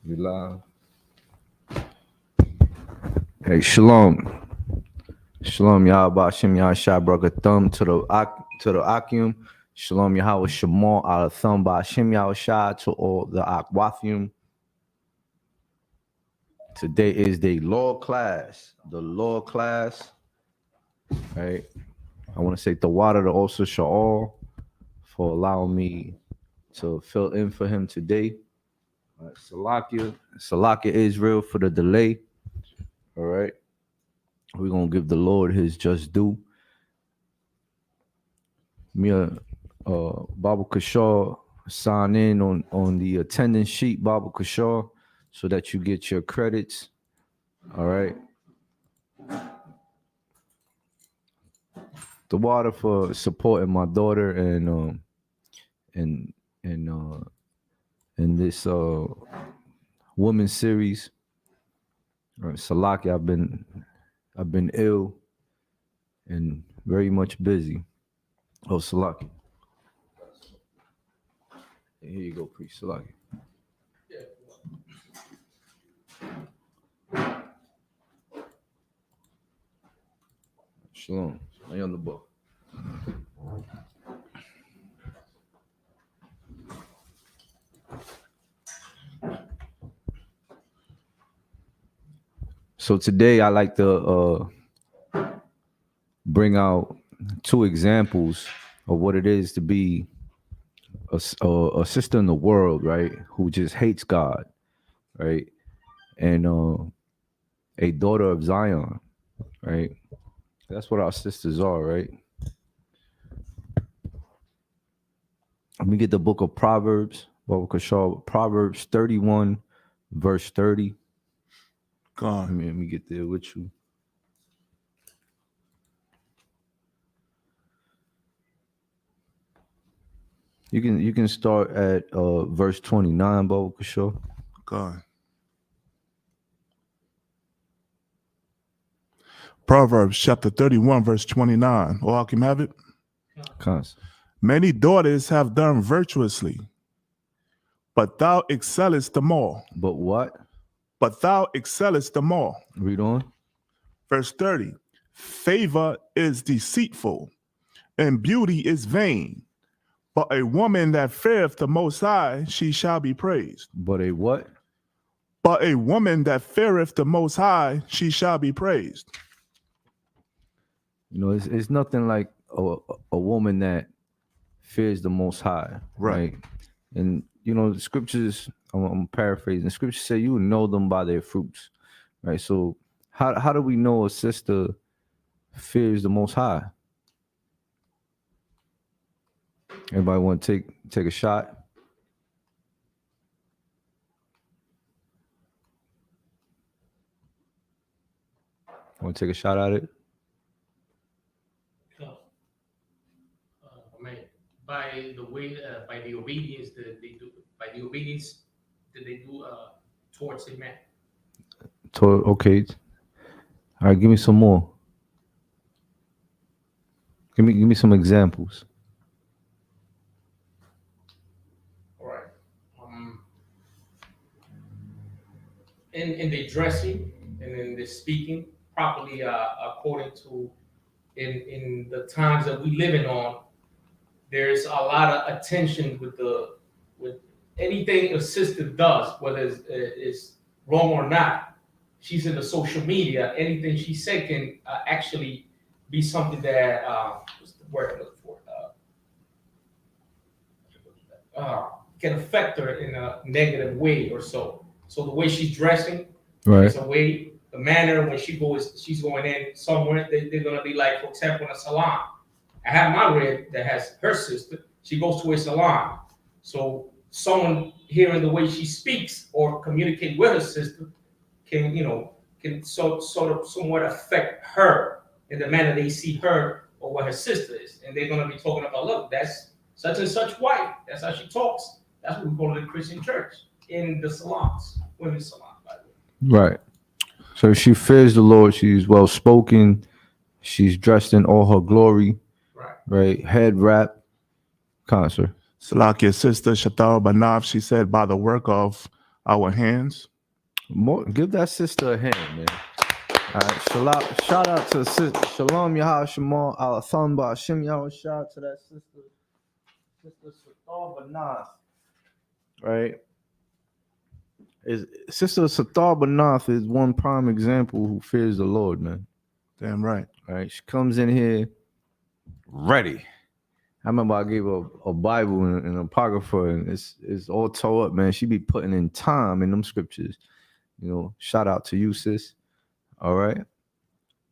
We live. Hey, shalom. Shalom, Yahweh Hashem, Yahshua, Braga Thumb to the Akim. Shalom, Yahweh Shemar, Al Thumb, Hashem, Yahshua, to all the Akwathim. Today is the law class. The law class. Right. I want to say the water to also Sha'al for allowing me to fill in for him today. Salakia Israel for the delay. All right. We're going to give the Lord his just due. Me, Baba Kashaw, sign in on the attendance sheet, Baba Kashaw, so that you get your credits. All right. The water for supporting my daughter and in this women's series. All right, Salaki, I've been ill and very much busy. Oh, Salaki. Here you go, Priest Salaki. Shalom. I on the book. So today I like to bring out two examples of what it is to be a sister in the world, right? Who just hates God, right? And a daughter of Zion, right? That's what our sisters are, right? Let me get the book of Proverbs, Proverbs 31, verse 30. Let me get there with you. You can start at verse 29, Baba Kashaw. God. Proverbs chapter 31, verse 29. Or I can have it. Constant. Many daughters have done virtuously, but thou excellest them all. But what? But thou excellest them all. Read on. Verse 30. Favor is deceitful, and beauty is vain. But a woman that feareth the Most High, she shall be praised. But a what? But a woman that feareth the Most High, she shall be praised. You know, it's nothing like a woman that fears the Most High, right? And you know, the scriptures. I'm paraphrasing. The scriptures say you know them by their fruits, right? So how do we know a sister fears the Most High? Everybody want to take a shot? Want to take a shot at it? By the way, by the obedience that they do, towards a man. Okay. All right, give me some more. Give me some examples. All right. In the dressing and in the speaking properly, according to in the times that we living on, there's a lot of attention with anything a sister does, whether it's wrong or not. She's in the social media. Anything she said can actually be something that what's the word I'm looking for? Can affect her in a negative way or so. So the way she's dressing, right? It's a way, the manner when she's going in somewhere. They're gonna be like, for example, in a salon. I have my rib that has her sister. She goes to a salon. So someone hearing the way she speaks or communicate with her sister can sort of somewhat affect her in the manner they see her or what her sister is. And they're going to be talking about, look, that's such and such wife. That's how she talks. That's what we call it in Christian church, in the salons, women's salons, by the way. Right. So she fears the Lord. She's well spoken. She's dressed in all her glory. Right, head wrap, concert. Salakia's sister Chaapatazayabah, she said, by the work of our hands. More, give that sister a hand, man. All right, shout out to sister Shalom Yahal Shemal Alathon Ba'Ashim Yahweh. Shout out to that sister, Sister Satar Banath. Right? Sister Satar Banath is one prime example who fears the Lord, man. Damn right. All right, she comes in here ready. I remember I gave her a Bible and an apocrypha, and it's all tore up, man. She be putting in time in them scriptures. You know, shout out to you, sis. All right,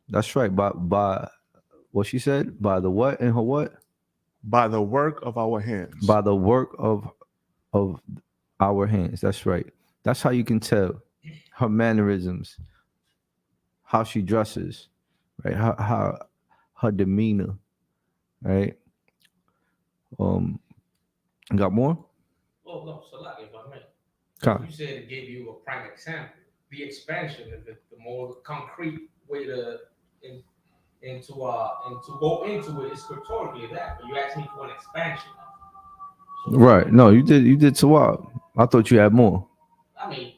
that's right. By what she said, by the what in her what? By the work of our hands. By the work of our hands. That's right. That's how you can tell her mannerisms, how she dresses, right? How her demeanor, right? Got more? Oh no, so like if I may. Come. You said it gave you a prime example. The expansion of it, the more concrete way to go into it is scripturally that. But you asked me for an expansion. So, Right. No, you did too wild. I thought you had more. I mean,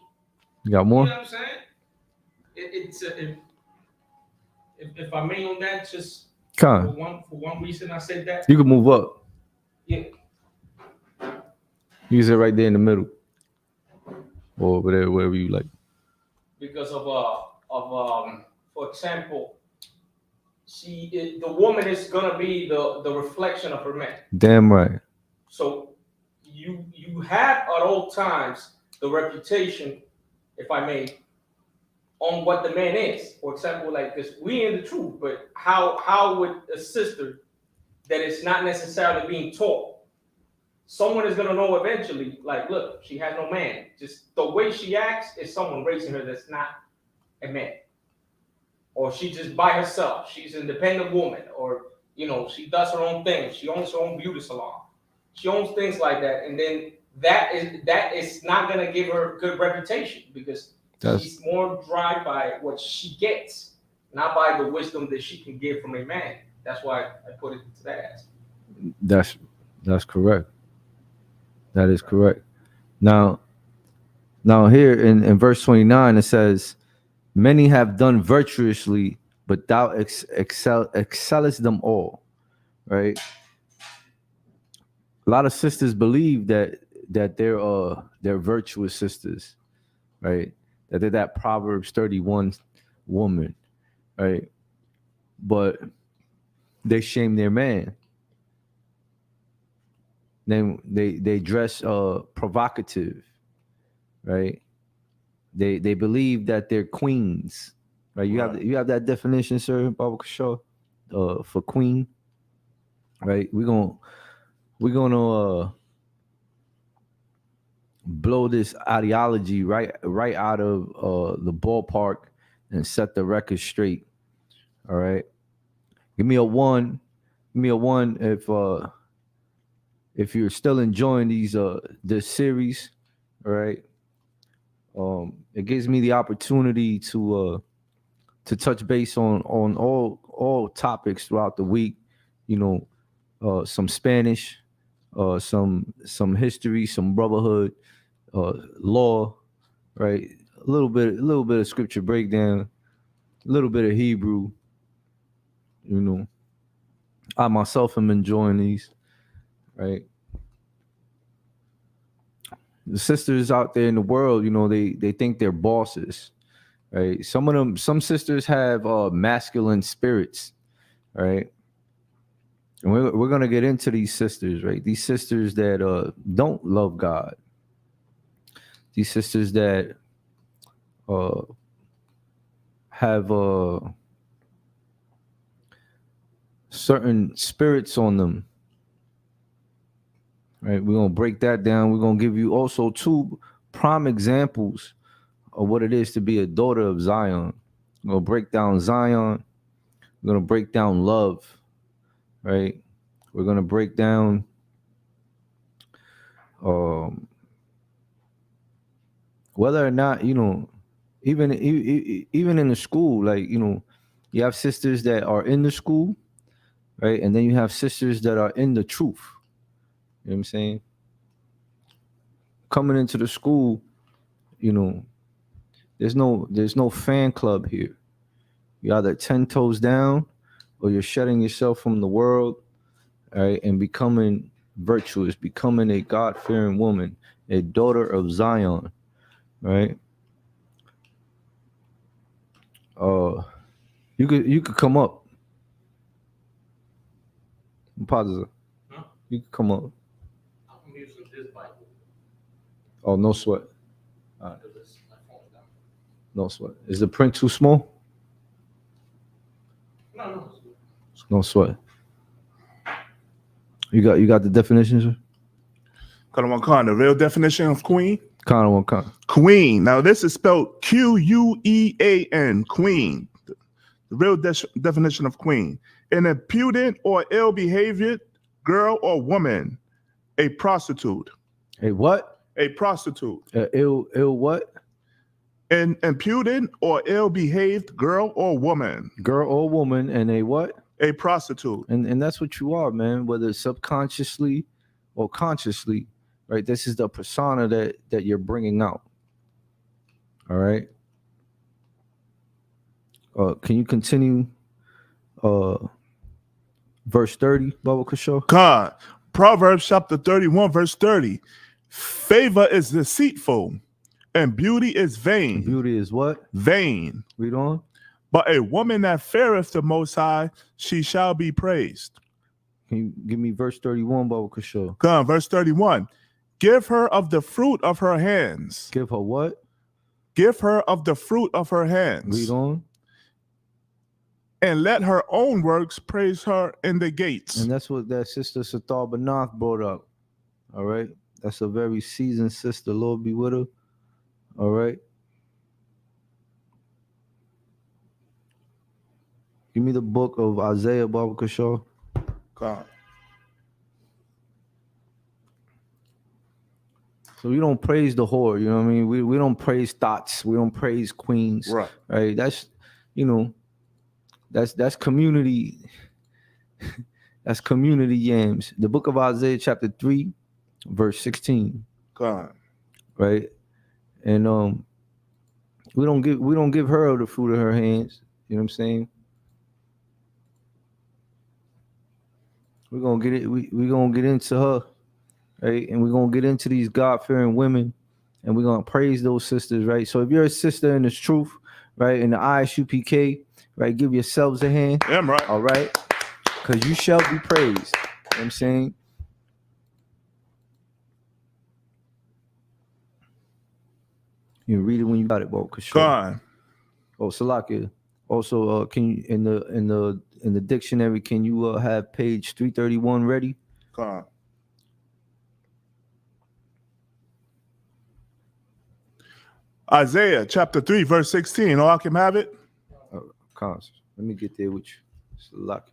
You got you more? know what I'm saying? If I may on that, just for one reason I said that. You can move up. Yeah. You can sit right there in the middle. Or over there, wherever you like. Because of for example, the woman is gonna be the reflection of her man. Damn right. So you have at all times the reputation, if I may, on what the man is. For example, like this, we in the truth, but how would a sister that is not necessarily being taught, someone is gonna know eventually, like, look, she has no man. Just the way she acts is someone raising her that's not a man. Or she just by herself. She's an independent woman, or she does her own thing. She owns her own beauty salon. She owns things like that, and then that is not gonna give her a good reputation because she's more driven by what she gets, not by the wisdom that she can give from a man. That's why I put it into that aspect. That's correct. That is correct. Now here in verse 29 it says, many have done virtuously, but thou excellest them all. Right? A lot of sisters believe that they're virtuous sisters, right? That they're that Proverbs 31 woman, right? But they shame their man. Then they dress provocative, right? They believe that they're queens, right? You have that definition, sir, Baba Kashaw, for queen, right? We're gonna blow this ideology right out of the ballpark and set the record straight. All right, give me a one if you're still enjoying this series. All right, it gives me the opportunity to touch base on all topics throughout the week. Some Spanish, some history, some brotherhood, law, right? A little bit of scripture breakdown, a little bit of Hebrew. I myself am enjoying these, right? The sisters out there in the world, they think they're bosses, right? Some sisters have masculine spirits, right? And we're gonna get into these sisters, right? These sisters that don't love God. These sisters that have certain spirits on them, right? We're gonna break that down. We're gonna give you also two prime examples of what it is to be a daughter of Zion. We're gonna break down Zion. We're gonna break down love, right? We're gonna break down whether or not even in the school, like you have sisters that are in the school, right? And then you have sisters that are in the truth. You know what I'm saying? Coming into the school, there's no fan club here. You're either 10 toes down or you're shutting yourself from the world, all right, and becoming virtuous, becoming a God-fearing woman, a daughter of Zion, right? You could come up. Chaapatazayabah. Huh? You could come up. I'm using this Bible Oh, no sweat. because my phone's down. No sweat. Is the print too small? No. No sweat. You got the definition, sir? Khan, the real definition of queen. One kind. Queen. Now this is spelled Quean. Queen. The real definition of queen: an impudent or ill-behaved girl or woman, a prostitute. Hey, what? A prostitute. Ill what? An impudent or ill-behaved girl or woman, Girl or woman, and a what? a prostitute. And that's what you are, man. Whether subconsciously or consciously, right? This is the persona that you're bringing out. All right. Can you continue? Verse 30, Baba Kashaw. God, Proverbs chapter 31, verse 30. Favor is deceitful, and beauty is vain. Beauty is what? Vain. Read on. But a woman that feareth the Most High, she shall be praised. Can you give me verse 31, Baba Kashaw? God, verse 31. Give her of the fruit of her hands. Give her what? Give her of the fruit of her hands. Read on. And let her own works praise her in the gates. And that's what that sister Satar Banach brought up. All right. That's a very seasoned sister. Lord be with her. All right. Give me the book of Isaiah, Baba Kashaw. God. So we don't praise the whore, you know what I mean? We don't praise thoughts. We don't praise queens. Right. That's, that's community. That's community yams. The book of Isaiah, chapter 3, verse 16. God. Right? And we don't give her the fruit of her hands. You know what I'm saying? We're gonna get it. We're gonna get into her, right? And we're gonna get into these God-fearing women, and we're gonna praise those sisters, right? So if you're a sister in this truth, right, in the ISUPK, right, give yourselves a hand. Yeah, I'm right. All right, because you shall be praised. You know what I'm saying? You read it when you got it, bro. God. Oh, Salakia. Also, can you in the dictionary, can you have page 331 ready? God. Isaiah chapter 3, verse 16. Oh, I can have it. Let me get there with you. Salakia.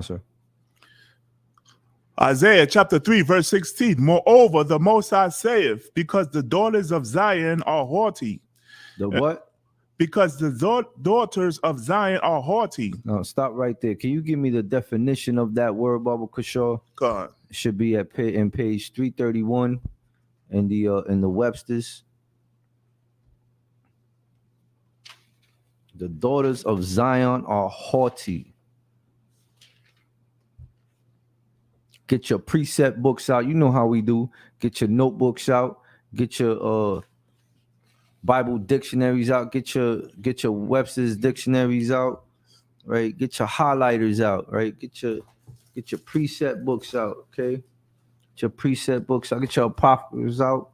Sir. Isaiah chapter 3, verse 16. Moreover, the Most High saith, because the daughters of Zion are haughty. The what? Because the daughters of Zion are haughty. No, stop right there. Can you give me the definition of that word, Baba Kashaw? God. It should be in page 331 in the Webster's. The daughters of Zion are haughty. Get your precept books out. You know how we do. Get your notebooks out. Get your Bible dictionaries out. Get your Webster's dictionaries out. Right. Get your highlighters out. Right. Get your precept books out. Okay. Get your precept books out. Get your apocryphals out.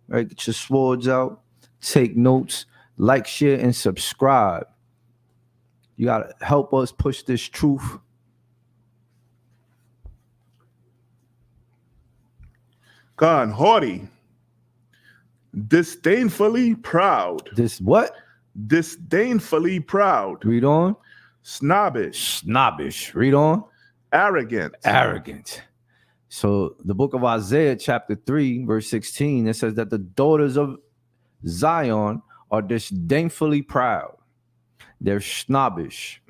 Right. Get your swords out. Take notes. Like, share, and subscribe. You gotta help us push this truth. God, haughty, disdainfully proud. This what? Disdainfully proud. Read on. Snobbish. Snobbish. Read on. Arrogant. Arrogant. So the book of Isaiah, chapter 3, verse 16, it says that the daughters of Zion are disdainfully proud. They're snobbish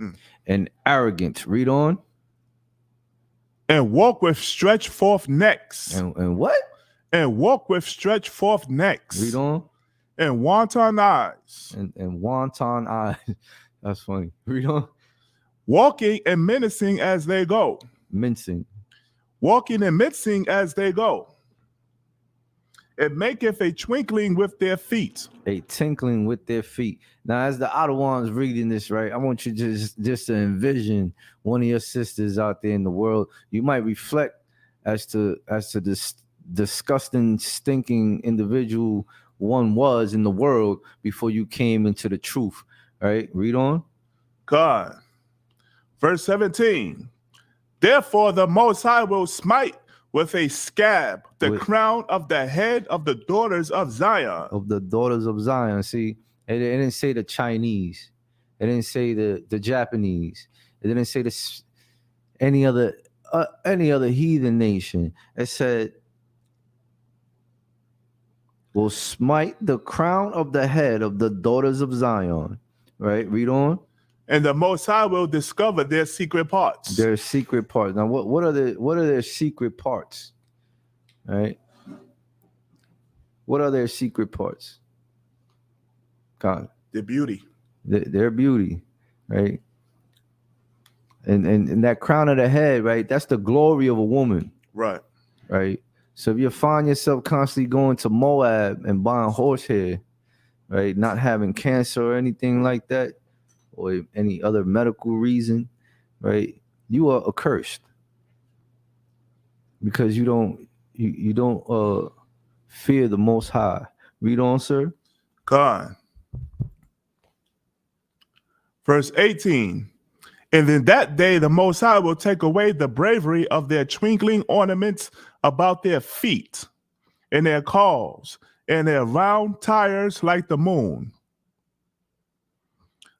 and arrogant. Read on. And walk with stretched forth necks. And what? And walk with stretched forth necks. Read on. And wanton eyes. And wanton eyes. That's funny. Read on. Walking and menacing as they go. Mincing. Walking and mincing as they go. It maketh a twinkling with their feet. A tinkling with their feet. Now, as the outer ones reading this, right, I want you just to envision one of your sisters out there in the world. You might reflect as to this disgusting, stinking individual one was in the world before you came into the truth. All right, read on. God. Verse 17. Therefore the Most High will smite with a scab the crown of the head of the daughters of Zion. Of the daughters of Zion. See, it didn't say the Chinese. It didn't say the Japanese. It didn't say any other heathen nation. It said, will smite the crown of the head of the daughters of Zion. Right? Read on. And the Most High will discover their secret parts. Their secret parts. Now, what are their secret parts? Right? What are their secret parts? God. Their beauty. Their beauty, right? And that crown of the head, right? That's the glory of a woman. Right. Right. So if you find yourself constantly going to Moab and buying horsehair, right? Not having cancer or anything like that, or any other medical reason, right? You are accursed because you don't fear the Most High. Read on, sir. God. Verse 18. And in that day the Most High will take away the bravery of their twinkling ornaments about their feet, and their calls, and their round tires like the moon.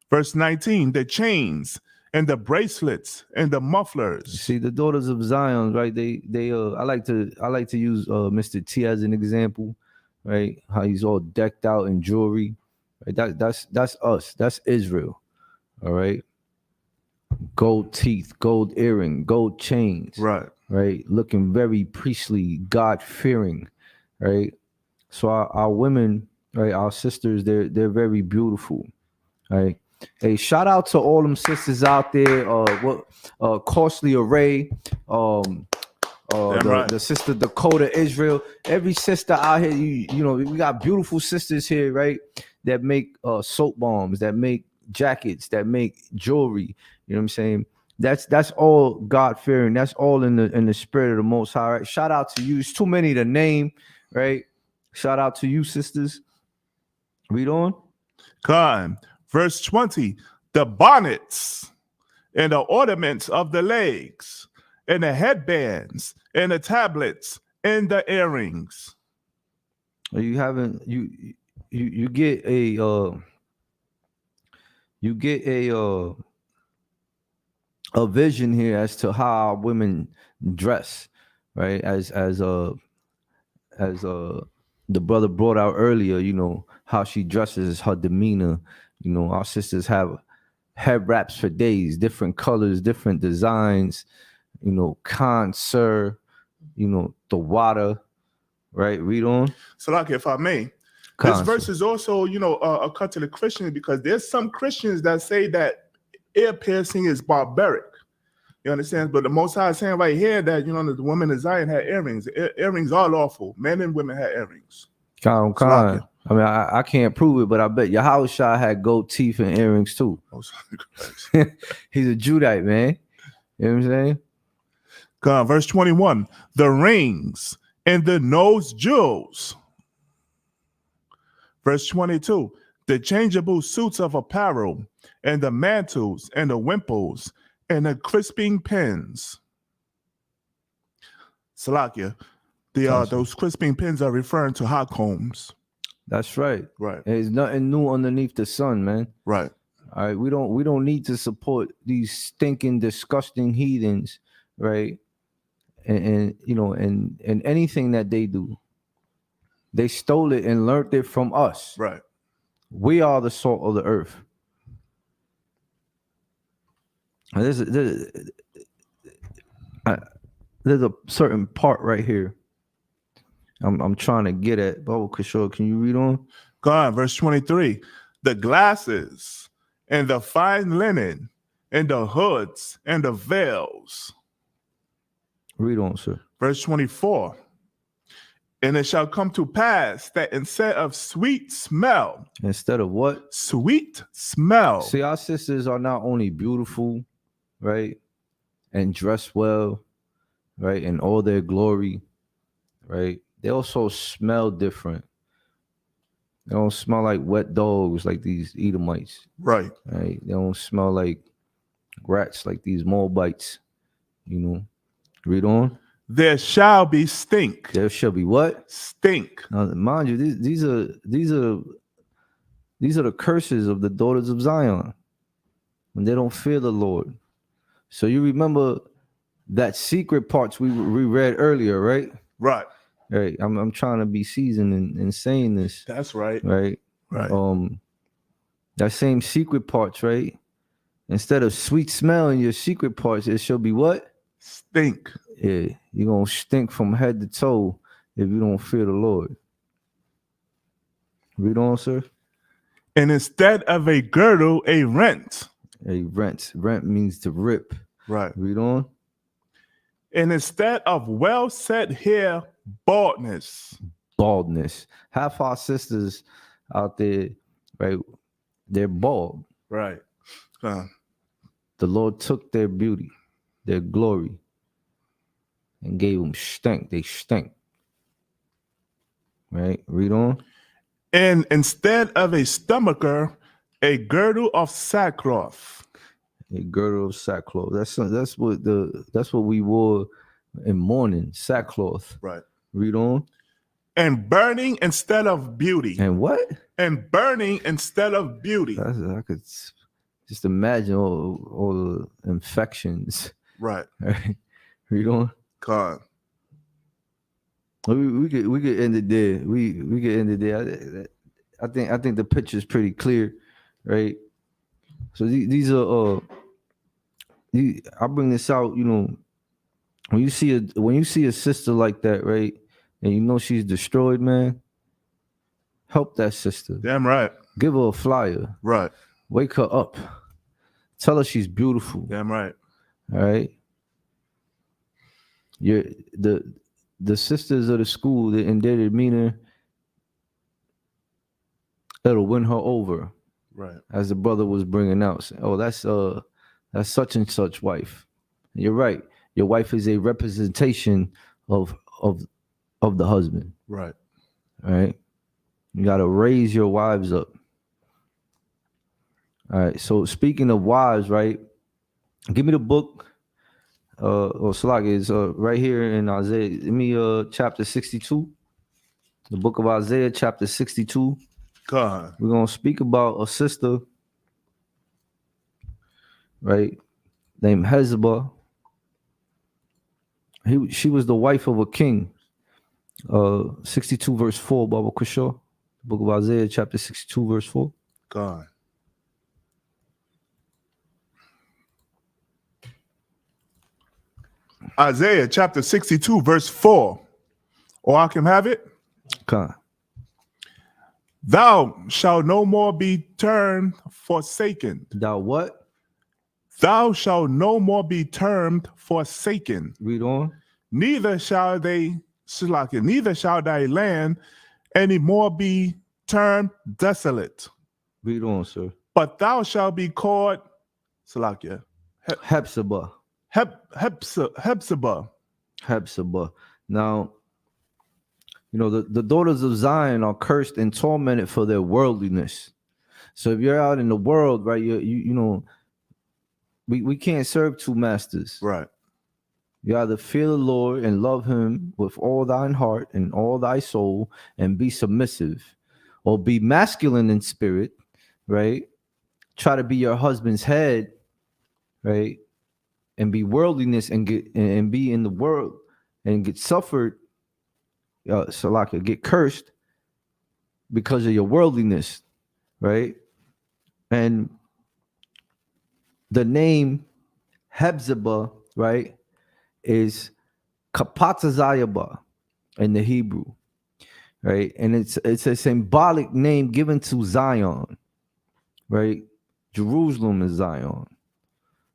Verse 19, the chains and the bracelets and the mufflers. See, the daughters of Zion, right? They I like to use Mr. T as an example, right? How he's all decked out in jewelry. Right? That's us. That's Israel. All right. Gold teeth, gold earring, gold chains. Right. Right. Looking very priestly, God-fearing. Right. So our women, right, our sisters, they're very beautiful. Right. Hey, shout out to all them sisters out there. Costly Array, the sister Dakota Israel. Every sister out here, you know, we got beautiful sisters here, right? That make soap bombs, that make jackets, that make jewelry. You know what I'm saying? That's all God fearing. That's all in the spirit of the Most High. Right? Shout out to you. It's too many to name, right? Shout out to you, sisters. Read on. Come. Verse 20, the bonnets and the ornaments of the legs and the headbands and the tablets and the earrings. You haven't you get a vision here as to how women dress, right? As the brother brought out earlier, you know, how she dresses, her demeanor. You know, our sisters have head wraps for days, different colors, different designs, you know, sir, you know, the water, right? Read on. So, like, if I may, this verse is also, you know, a cut to the Christians, because there's some Christians that say that ear piercing is barbaric. You understand? But the Most High is saying right here that, you know, the women of Zion had earrings. Earrings are lawful. Men and women had earrings. I mean, I can't prove it, but I bet Yahushua had gold teeth and earrings too. He's a Judite, man. You know what I'm saying? God, verse 21, the rings and the nose jewels. Verse 22, the changeable suits of apparel and the mantles and the wimples and the crisping pins. Salakia, those crisping pins are referring to hot combs. That's right. Right. There's nothing new underneath the sun, man. Right. All right. We don't need to support these stinking, disgusting heathens, right? And you know, and anything that they do. They stole it and learned it from us. Right. We are the salt of the earth. And there's a certain part right here I'm trying to get at. Baba Kishore, can you read on? Go on, verse 23. The glasses and the fine linen and the hoods and the veils. Read on, sir. Verse 24. And it shall come to pass that instead of sweet smell, Instead of what? sweet smell. See, our sisters are not only beautiful, right, and dress well, right, in all their glory, right, they also smell different. They don't smell like wet dogs like these Edomites, Right. right? They don't smell like rats like these Moabites, you know. Read on. There shall be stink. There shall be what? Stink. Now, mind you, these are the curses of the daughters of Zion when they don't fear the Lord. So you remember that secret parts we read earlier, right? Right. Right. I'm trying to be seasoned in saying this. That's right. Right. Right. That same secret parts, right? Instead of sweet smell in your secret parts, it shall be what? Stink. Yeah, you're gonna stink from head to toe if you don't fear the Lord. Read on, sir. And instead of a girdle, a rent. A rent. Rent means to rip. Right. Read on. And instead of well set hair, baldness. Baldness. Half our sisters out there, right? They're bald. Right. The Lord took their beauty, their glory, and gave them stink. They stink. Right? Read on. And instead of a stomacher, a girdle of sackcloth. A girdle of sackcloth. That's what we wore in mourning, sackcloth. Right. Read on. And burning instead of beauty. And what? And burning instead of beauty. I could just imagine all the infections. Right. Read on. God. We could end it there. We could end it there. I think the picture is pretty clear, right? So these are I bring this out, you know, when you see a sister like that, right, and you know she's destroyed, man, help that sister. Damn right. Give her a flyer. Right. Wake her up. Tell her she's beautiful. Damn right. All right. The sisters of the school and their demeanor, it'll win her over. Right. As the brother was bringing out, oh, that's such and such wife. You're right. Your wife is a representation of the husband. Right. All right. You got to raise your wives up. All right. So speaking of wives, right? Give me the book. Salag is right here in Isaiah. Give me chapter 62. The book of Isaiah, chapter 62. God. We're gonna speak about a sister, right, named Hezbollah. She was the wife of a king. 62 verse 4, Baba Kishore. The book of Isaiah, chapter 62, verse 4. God. Isaiah chapter 62, verse 4. Or I can have it. God. Thou shalt no more be termed forsaken. Thou what? Thou shalt no more be termed forsaken. Read on. Neither shall thy land any more be termed desolate. Read on, sir. But thou shalt be called Salakia. Hepzibah. Hepzibah. Hepzibah. Now, you know, the daughters of Zion are cursed and tormented for their worldliness. So if you're out in the world, right, you know, we can't serve two masters. Right. You either fear the Lord and love him with all thine heart and all thy soul and be submissive, or be masculine in spirit, right? Try to be your husband's head, right? And be worldliness and be in the world and get suffered, get cursed, because of your worldliness, right? And the name Hephzibah, right, is Chaapatazayabah in the Hebrew, right? And it's a symbolic name given to Zion, right? Jerusalem is Zion.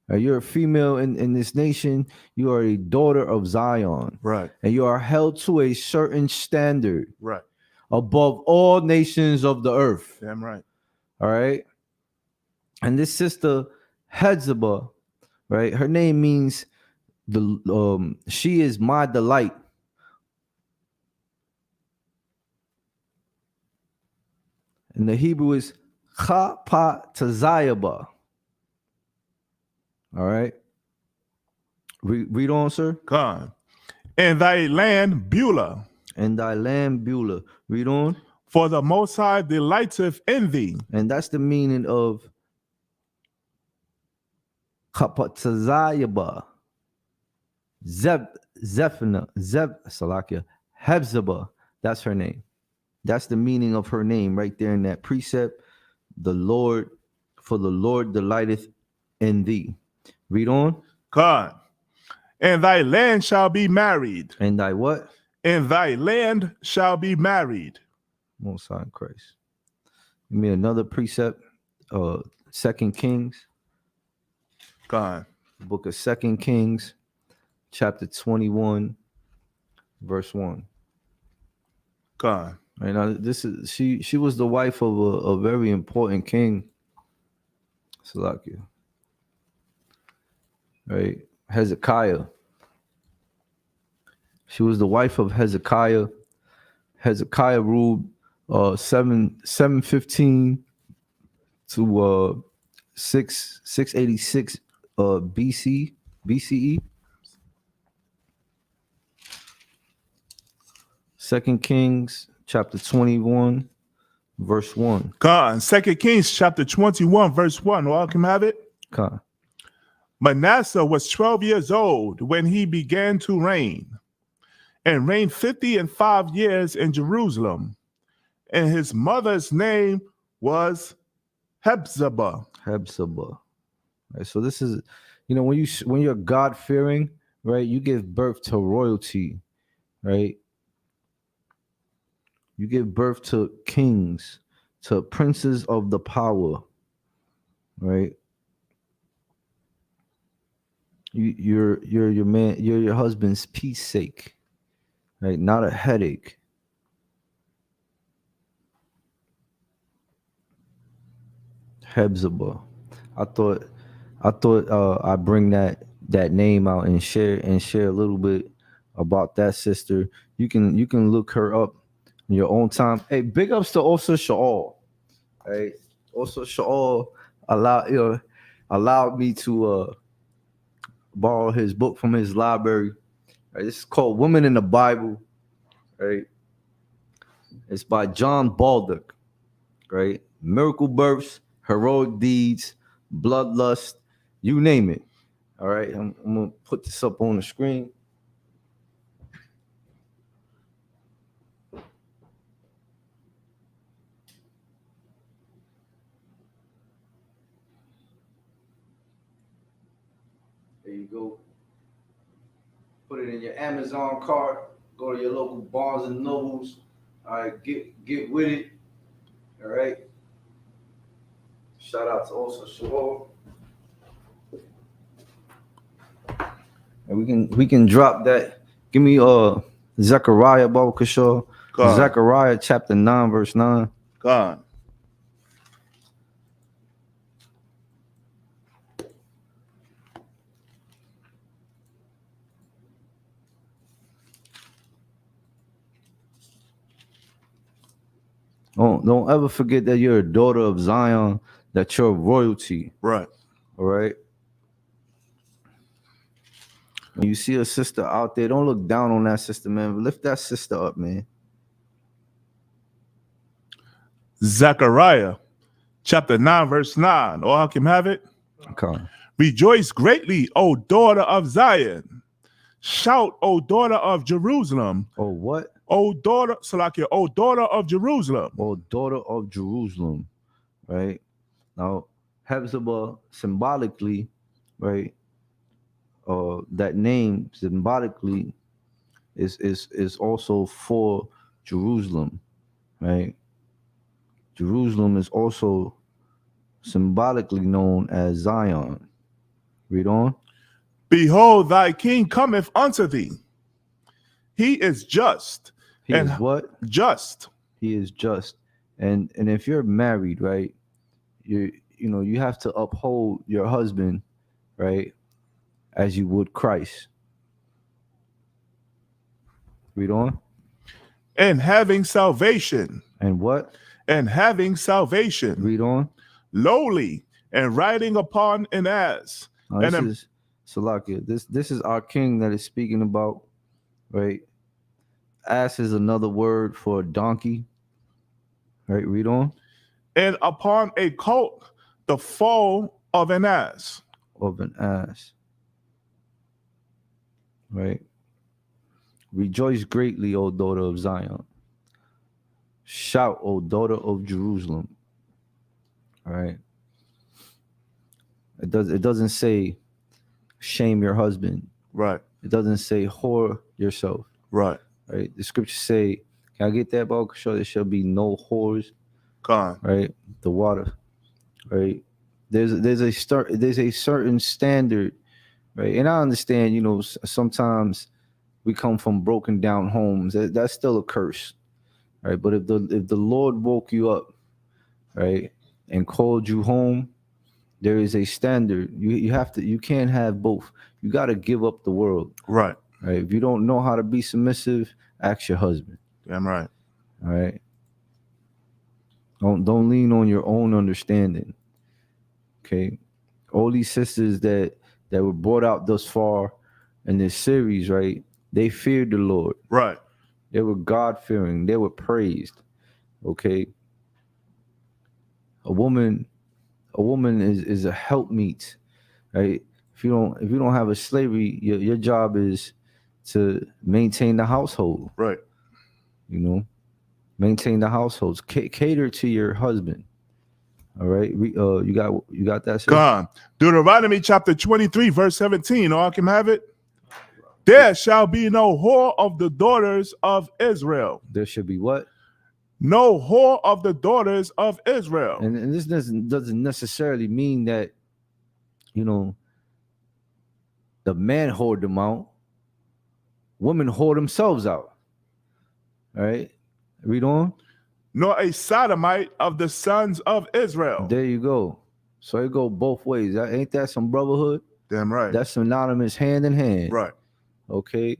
Right? You're a female in this nation. You are a daughter of Zion. Right. And you are held to a certain standard Right. above all nations of the earth. Damn right. All right. And this sister Hephzibah, right? Her name means she is my delight. And the Hebrew is Chaapatazayabah. All right. Read on, sir. God. In thy land, Beulah. And thy land Beulah. Read on. For the Most High delighteth in thee. And that's the meaning of Chaapatazayabah. Salakia. Hephzibah. That's her name. That's the meaning of her name right there in that precept. The Lord delighteth in thee. Read on. God. And thy land shall be married. And thy what? And thy land shall be married. Most High in Christ. Give me another precept. 2 Kings. God. Book of 2 Kings, chapter 21, verse 1. God. Right now, this is she was the wife of a very important king. Salakia. Right? Hezekiah. She was the wife of Hezekiah. Hezekiah ruled 715 to 686 BCE. 2 Kings chapter 21 verse 1. God. 2 Kings chapter 21 verse 1. All can have it. Okay. Manasseh was 12 years old when he began to reign, and reigned 55 years in Jerusalem. And his mother's name was Hephzibah. Hephzibah. Right. So this is, when you're God fearing, right, you give birth to royalty, right? You give birth to kings, to princes of the power, right? You're your man, you're your husband's peace sake, right? Not a headache. Hephzibah. I thought I'd bring that name out and share a little bit about that sister. You can look her up in your own time. Hey, big ups to also Shaul. Right? Also Shaul allowed me to borrow his book from his library. Right? This is called Women in the Bible. Right? It's by John Baldock. Right? Miracle births, heroic deeds, bloodlust, you name it. All right, I'm gonna put this up on the screen. There you go. Put it in your Amazon cart. Go to your local Barnes and Nobles. All right, get with it. All right. Shout out to also Shaul. And we can drop that. Give me Zechariah Baba Kishore. Zechariah chapter 9, verse 9. God. Don't ever forget that you're a daughter of Zion, that you're royalty. Right. All right. When you see a sister out there, don't look down on that sister, man. Lift that sister up, man. Zechariah chapter 9, verse 9. Or how can have it? Okay. Rejoice greatly, O daughter of Zion. Shout, O daughter of Jerusalem. Oh, what? O daughter, Salakia, O daughter of Jerusalem. or daughter of Jerusalem, right? Now, Hephzibah symbolically, right? That name symbolically is also for Jerusalem, right? Jerusalem is also symbolically known as Zion. Read on. Behold, thy king cometh unto thee. He is just. He and is what? Just. He is just. And if you're married, right, you have to uphold your husband, right, as you would Christ. Read on. And having salvation. And what? And having salvation. Read on. Lowly and riding upon an ass. Now, And this is Salakia. This is our king that is speaking about, right? Ass is another word for donkey. Right, read on. And upon a colt, the foal of an ass. Of an ass. Right. Rejoice greatly, O daughter of Zion. Shout, O daughter of Jerusalem. All right. It doesn't say shame your husband. Right. It doesn't say whore yourself. Right. Right. The scriptures say, can I get that, bro? Sure, there shall be no whores. Gone. Right. The water. Right. There's a certain standard. Right. And I understand, sometimes we come from broken down homes. That's still a curse. Right. But if the Lord woke you up, right, and called you home, there is a standard. You can't have both. You got to give up the world. Right. Right. If you don't know how to be submissive, ask your husband. Damn right. All right. Don't lean on your own understanding. Okay. All these sisters that were brought out thus far in this series, right? They feared the Lord. Right. They were God-fearing. They were praised. Okay. A woman is a helpmeet, right? If you don't have a slavery, your job is to maintain the household. Right. Maintain the households. Cater to your husband. All right. You got that, sir? Gone. Deuteronomy chapter 23, verse 17. All can have it. There shall be no whore of the daughters of Israel. There should be what? No whore of the daughters of Israel. And this doesn't necessarily mean that, the man whored them out. Women whore themselves out. All right. Read on. Nor a sodomite of the sons of Israel. There you go. So it go both ways. Ain't that some brotherhood? Damn right. That's synonymous, hand in hand. Right. Okay.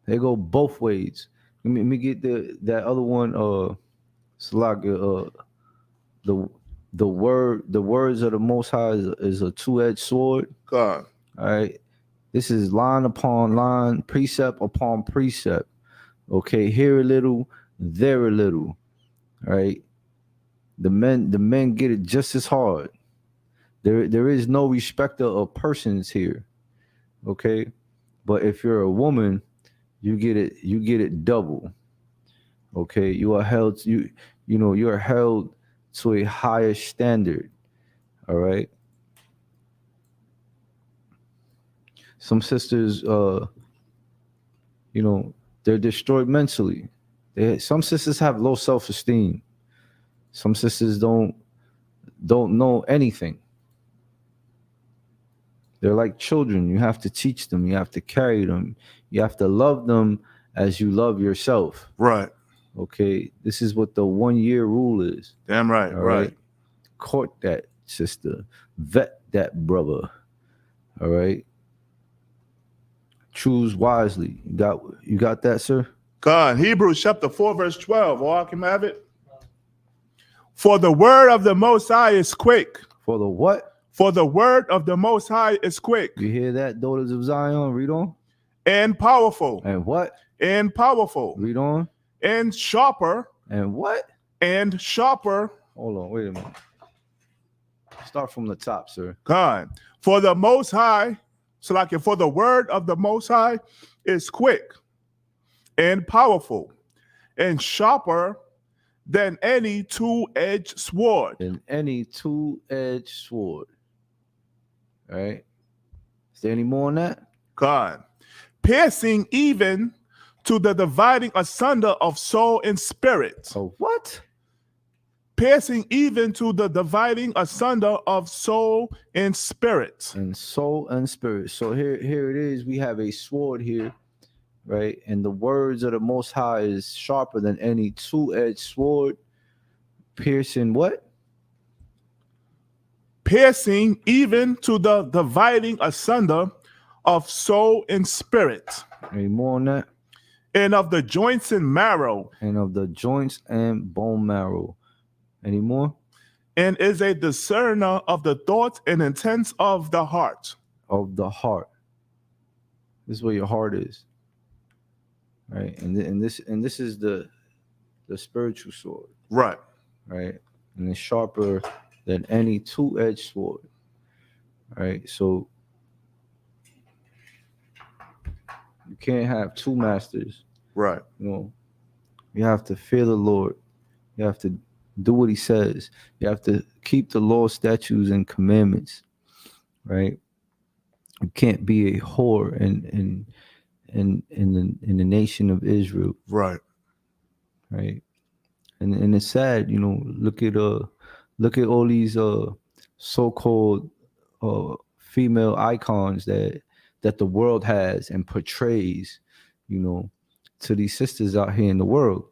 They go both ways. Let me get that other one. Salaga. The words of the Most High is a two-edged sword. God. All right. This is line upon line, precept upon precept. Okay. Here a little, there a little. All right. The men get it just as hard. There is no respecter of persons here. Okay. But if you're a woman, you get it double. Okay. You are held you are held to a higher standard. All right. Some sisters they're destroyed mentally. Some sisters have low self-esteem. Some sisters don't know anything. They're like children. You have to teach them. You have to carry them. You have to love them as you love yourself. Right. Okay. This is what the 1-year rule is. Damn right. All right. Court that sister. Vet that brother. All right. Choose wisely. You got that, sir? God. Hebrews chapter 4, verse 12. All can have it. For the word of the Most High is quick. For the what? For the word of the Most High is quick. You hear that, daughters of Zion? Read on. And powerful. And what? And powerful. Read on. And sharper. And what? And sharper. Hold on, wait a minute. Start from the top, sir. God. For the Most High, for the word of the Most High is quick and powerful, and sharper than any two-edged sword. than any two-edged sword. Right? Is there any more on that? God, piercing even to the dividing asunder of soul and spirit. Oh, what? Piercing even to the dividing asunder of soul and spirit. And soul and spirit. So here it is. We have a sword here, right? And the words of the Most High is sharper than any two-edged sword, piercing what? Piercing even to the dividing asunder of soul and spirit, Any more on that? and of the joints and marrow, And of the joints and bone marrow. Any more? and is a discerner of the thoughts and intents of the heart. Of the heart. This is where your heart is, right? And this is the spiritual sword, Right. right? And it's sharper than any two-edged sword, right? So you can't have two masters. Right. You know, you have to fear the Lord. You have to do what He says. You have to keep the law, statutes, and commandments, right? You can't be a whore in the nation of Israel, Right. right? And it's sad, you know. Look at all these so-called female icons that the world has and portrays, you know, to these sisters out here in the world.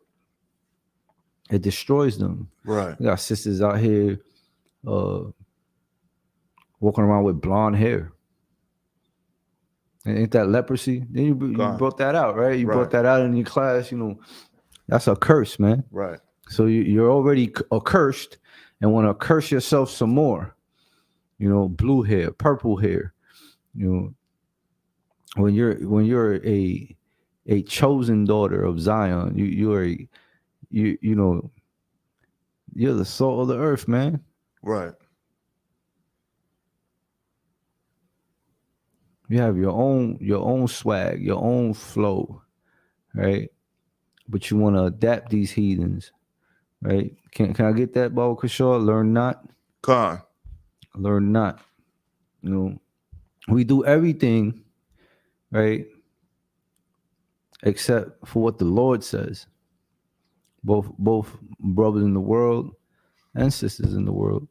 It destroys them. Right. We got sisters out here walking around with blonde hair. And ain't that leprosy? Then you God. brought that out, right? You Right. brought that out in your class. You know, that's a curse, man. Right. So you're already accursed and want to curse yourself some more. You know, blue hair, purple hair. You know, when you're a chosen daughter of Zion, you're the salt of the earth, man. Right. You have your own swag, your own flow, right? But you want to adapt these heathens, right? Can I get that, Baba Kishore? Learn not, God. learn not. You know, we do everything, right? Except for what the Lord says. Both brothers in the world and sisters in the world.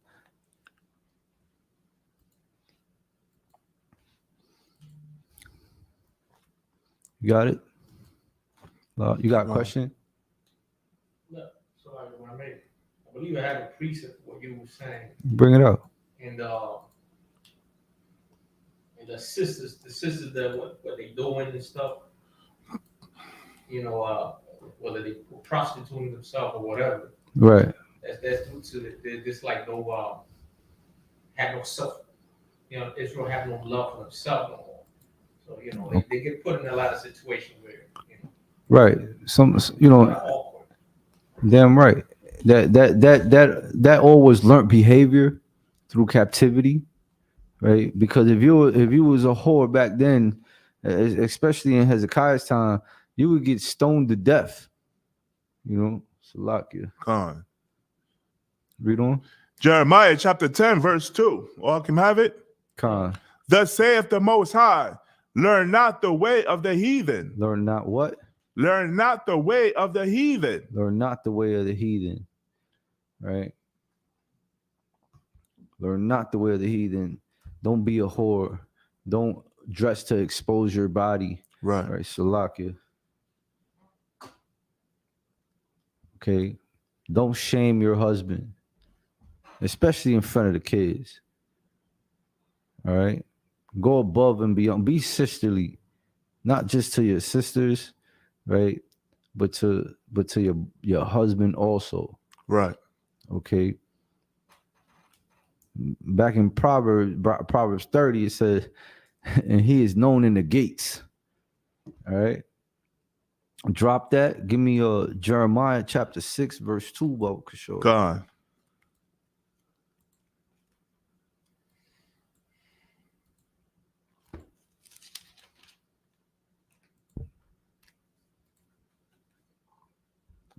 You got it? You got a question? Look, so I believe I have a precept for what you were saying, Bring it up. and the sisters that what they doing and stuff, you know, whether they prostituting themselves or whatever. Right. That's due to they just like no have no self. You know, Israel have no love for themselves no more. So you know they get put in a lot of situations where you know. Right. Some Awkward. damn right. That always learned behavior through captivity, right? Because if you was a whore back then, especially in Hezekiah's time, you would get stoned to death. You know, Salakia. God. Read on. Jeremiah chapter 10, verse 2. All can have it. Khan. Thus saith the Most High, learn not the way of the heathen. Learn not what? Learn not the way of the heathen. Learn not the way of the heathen. Right? Learn not the way of the heathen. Don't be a whore. Don't dress to expose your body. Right. Right? Salakia. Okay. Don't shame your husband, especially in front of the kids. All right. Go above and beyond. Be sisterly, not just to your sisters, right? But to your husband also. Right. Okay. Back in Proverbs 30, it says, and he is known in the gates. All right. Drop that. Give me Jeremiah chapter 6, verse 2, Baba Kishore. God.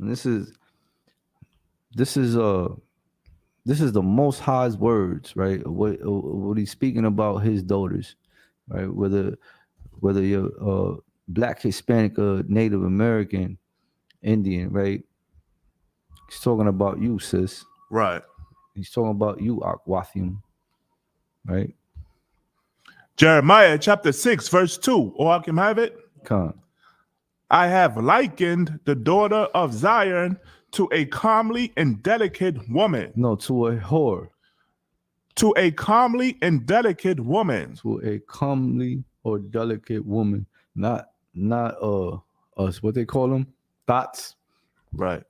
And this is the Most High's words, right? What he's speaking about his daughters, right? Whether you're Black, Hispanic, or Native American, Indian, right? He's talking about you, sis. Right. He's talking about you, Akwathium, right? Jeremiah chapter 6, verse 2. Or I can have it. Come. I have likened the daughter of Zion to a comely and delicate woman. No, to a whore. To a comely and delicate woman. To a comely or delicate woman. Not us, what they call them? Thoughts. Right.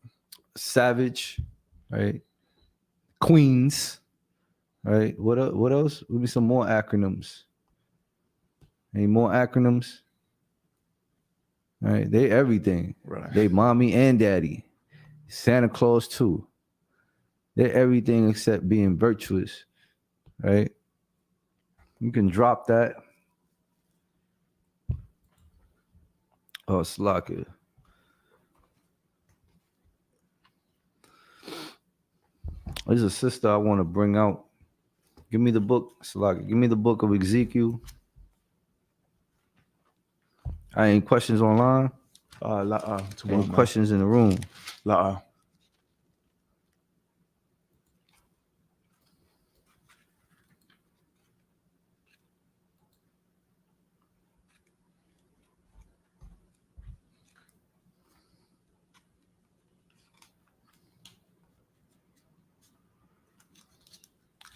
Savage, right? Queens, right? What else? Give me some more acronyms. Any more acronyms? All right, they everything. Right. They mommy and daddy. Santa Claus too. They're everything except being virtuous, right? You can drop that. Oh, Slaka. There's a sister I want to bring out. Give me the book, Slaka. Give me the book of Ezekiel. Any questions online? Any questions in the room?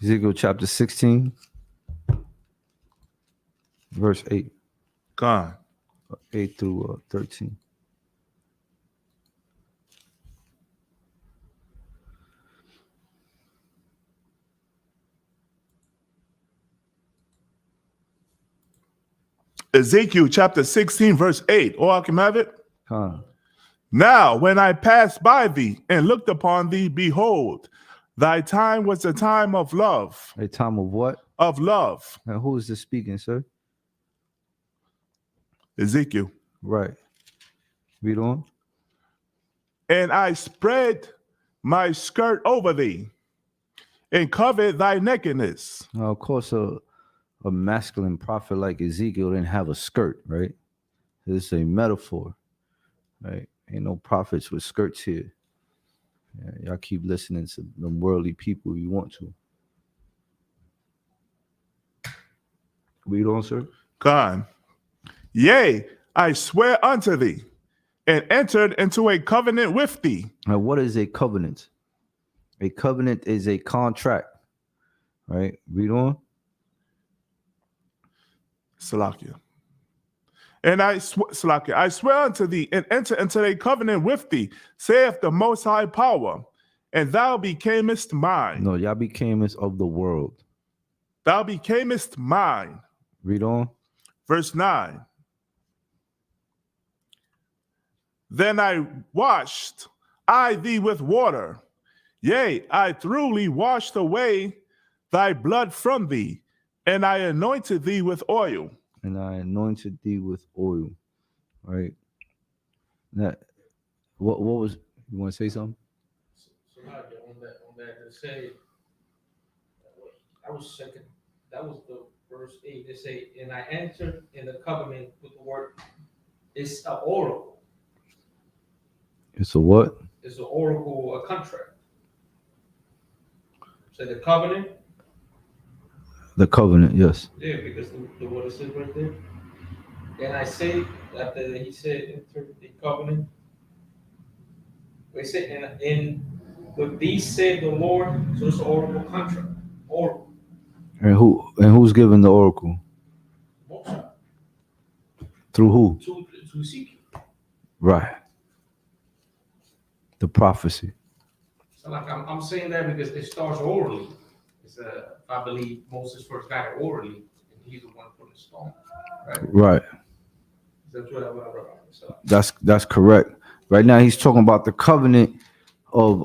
Ezekiel chapter 16, verse 8. Gone. 8 through 13. Ezekiel chapter 16, verse 8. Or I can have it. Come. Now, when I passed by thee and looked upon thee, behold, thy time was a time of love. A time of what? Of love. And who is this speaking, sir? Ezekiel. Right. Read on. And I spread my skirt over thee and covered thy nakedness. Now, of course, a masculine prophet like Ezekiel didn't have a skirt, right? This is a metaphor, right? Ain't no prophets with skirts here. Yeah, y'all keep listening to them worldly people you want to. Read on, sir. God. Yea, I swear unto thee and entered into a covenant with thee. Now, what is a covenant? A covenant is a contract, right? Read on. Salakia. And I swear unto thee and enter into a covenant with thee, saith the Most High Power, and thou becamest mine. No, y'all becamest of the world. Thou becamest mine. Read on. Verse 9. Then I washed I thee with water. Yea, I thoroughly washed away thy blood from thee, and I anointed thee with oil. And I anointed thee with oil. Right. That what was you want to say something? So on that to say that was second. That was the verse 8. They say, and I entered in the covenant with the word. It's an oracle. It's a what? It's an oracle, a contract. So the covenant. The covenant, yes. Yeah, because the what it says right there. And I say that he said enter the covenant. They said in with these said the Lord, so it's an oracle contract. Oracle. And who's giving the oracle? Moses. Through who? To Ezekiel. Right. The prophecy. So like I'm saying that because it starts orally. It's I believe Moses first got it orally, and he's the one putting the stone. Right. Right. That's what I read. So That's correct. Right now he's talking about the covenant of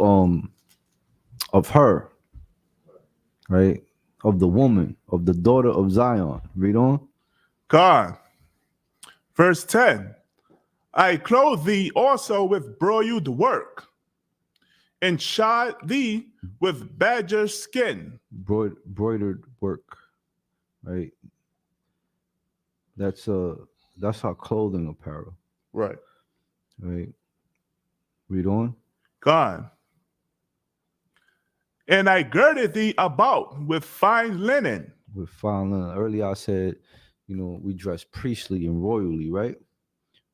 her, right? Of the woman, of the daughter of Zion. Read on. God. Verse 10. I clothe thee also with broiled work, and shod thee with badger skin. Broidered work, right? That's our clothing apparel, Right. right? Read on. God. And I girded thee about with fine linen. With fine linen. Earlier I said, we dress priestly and royally, right?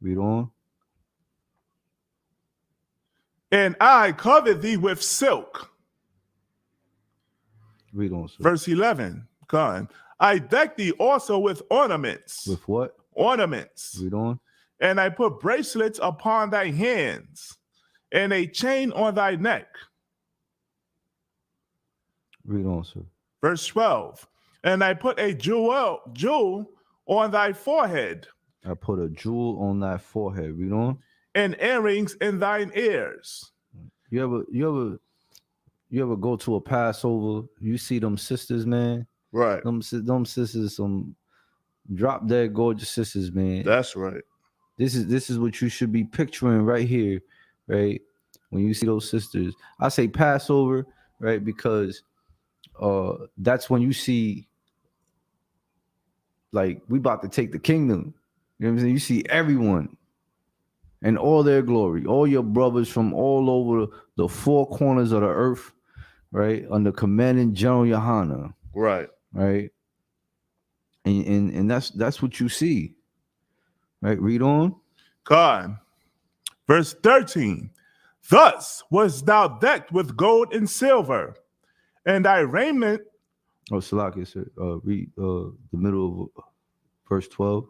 Read on. And I covered thee with silk. Read on, sir. Verse 11. God. I decked thee also with ornaments. With what? Ornaments. Read on. And I put bracelets upon thy hands, and a chain on thy neck. Read on, sir. Verse 12. And I put a jewel on thy forehead, I put a jewel on thy forehead. Read on. and earrings in thine ears. You ever go to a Passover? You see them sisters, man. Right. Them sisters, some drop dead gorgeous sisters, man. That's right. This is what you should be picturing right here, right? When you see those sisters, I say Passover, right? Because that's when you see, like, we about to take the kingdom. You know what I'm saying? You see everyone and all their glory, all your brothers from all over the four corners of the earth, right? Under commanding General Yohana, Right. right? And that's what you see, right? Read on. God. Verse 13. Thus wast thou decked with gold and silver, and thy raiment. Oh, Salaki, sir. Read the middle of verse 12.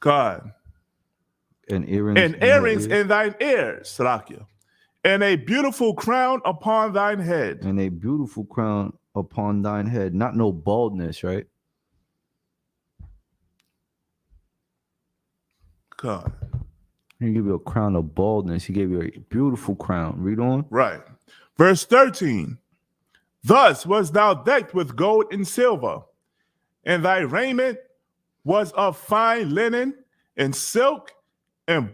God. And earrings. And earrings in thine ears, Salakia. And a beautiful crown upon thine head. And a beautiful crown upon thine head. Not no baldness, right? God. He gave you a crown of baldness. He gave you a beautiful crown. Read on. Right. Verse 13. Thus was thou decked with gold and silver, and thy raiment was of fine linen and silk and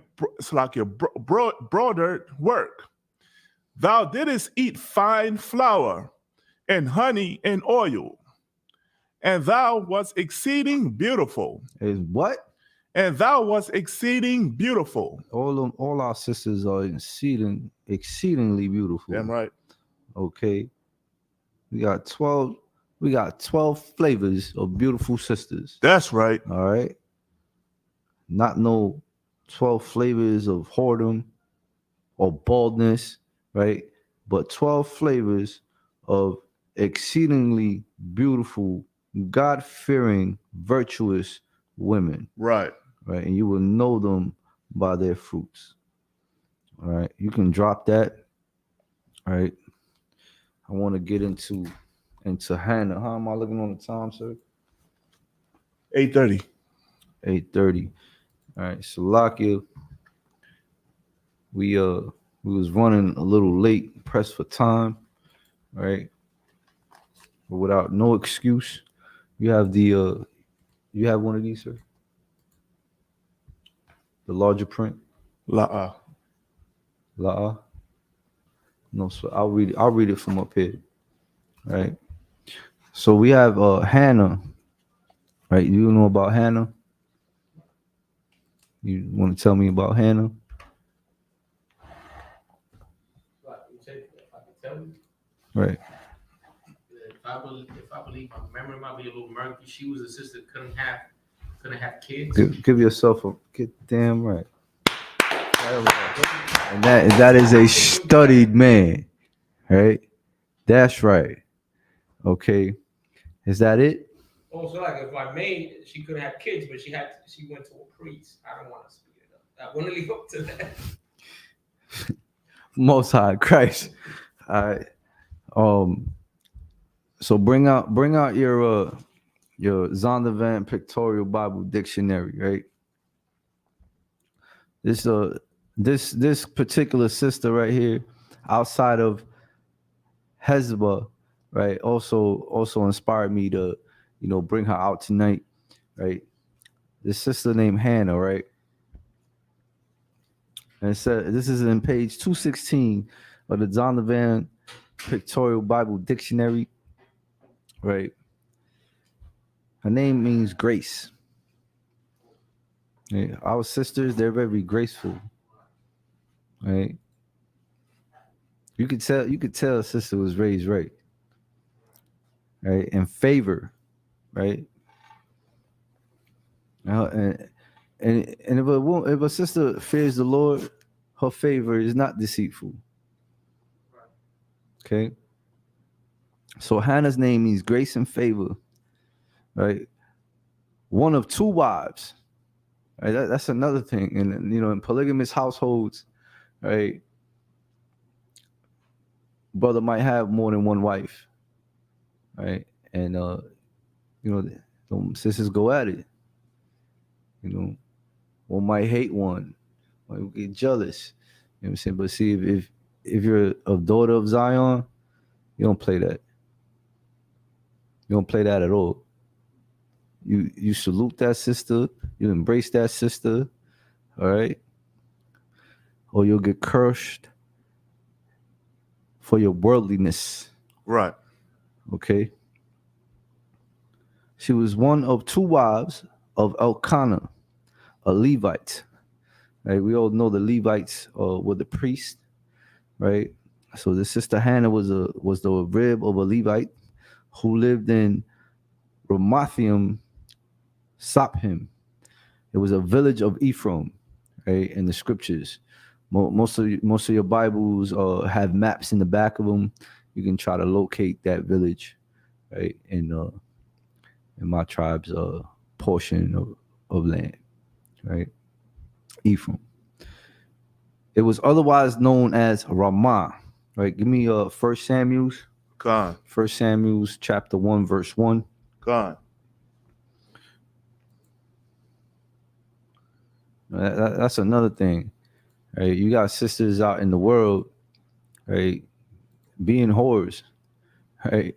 broidered work. Thou didst eat fine flour and honey and oil, and thou wast exceeding beautiful. Is what? And thou wast exceeding beautiful. All our sisters are exceedingly beautiful. Damn right. Okay. We got 12 flavors of beautiful sisters. That's right. All right. Not no 12 flavors of whoredom or baldness, right? But 12 flavors of exceedingly beautiful, God-fearing, virtuous women. Right. Right. And you will know them by their fruits. All right. You can drop that. All right. I want to get into Hannah. How am I looking on the time, sir? 8:30. 8:30. All right. Salakia. We was running a little late, pressed for time, right? But without no excuse. You have you have one of these, sir? The larger print? La'a. La'a? No, so I'll read it from up here. Right. So we have Hannah. Right. You know about Hannah? You want to tell me about Hannah? If I can tell you. Right. If I believe my memory might be a little murky, she was a sister that couldn't have kids. Give yourself a get damn right. And that is a studied man, right? That's right. Okay, is that it? Also, like if I made, she couldn't have kids, but she went to a priest. I don't want to speed it up. I want to leave up to that. Most High Christ. All right. So bring out your Zondervan Pictorial Bible Dictionary, right? This particular sister right here, outside of Hezbollah, right, also inspired me to, bring her out tonight, right? This sister named Hannah, right? And it said, this is in page 216 of the Donovan Pictorial Bible Dictionary, right? Her name means grace. Right? Our sisters, they're very graceful, right? You could tell a sister was raised right, right? And favor, right? And if a sister fears the Lord, her favor is not deceitful. Okay. So Hannah's name means grace and favor, right? One of two wives, right? That's another thing. And in polygamous households, right, brother might have more than one wife, right? And the sisters go at it. One might hate one, might get jealous. You know what I'm saying? But see, if you're a daughter of Zion, you don't play that. You don't play that at all. You salute that sister, you embrace that sister, all right? Or you'll get cursed for your worldliness. Right. Okay. She was one of two wives of Elkanah, a Levite. Right? We all know the Levites were the priests, right? So the sister Hannah was the rib of a Levite who lived in Ramathaim Saphim. It was a village of Ephraim, right? In the scriptures, most of your Bibles have maps in the back of them. You can try to locate that village, right? In my tribe's portion of land, right? Ephraim. It was otherwise known as Ramah, right? Give me 1 Samuel's. God. 1 Samuel's chapter 1, verse 1. God. That's another thing, right? You got sisters out in the world, right, being whores, right?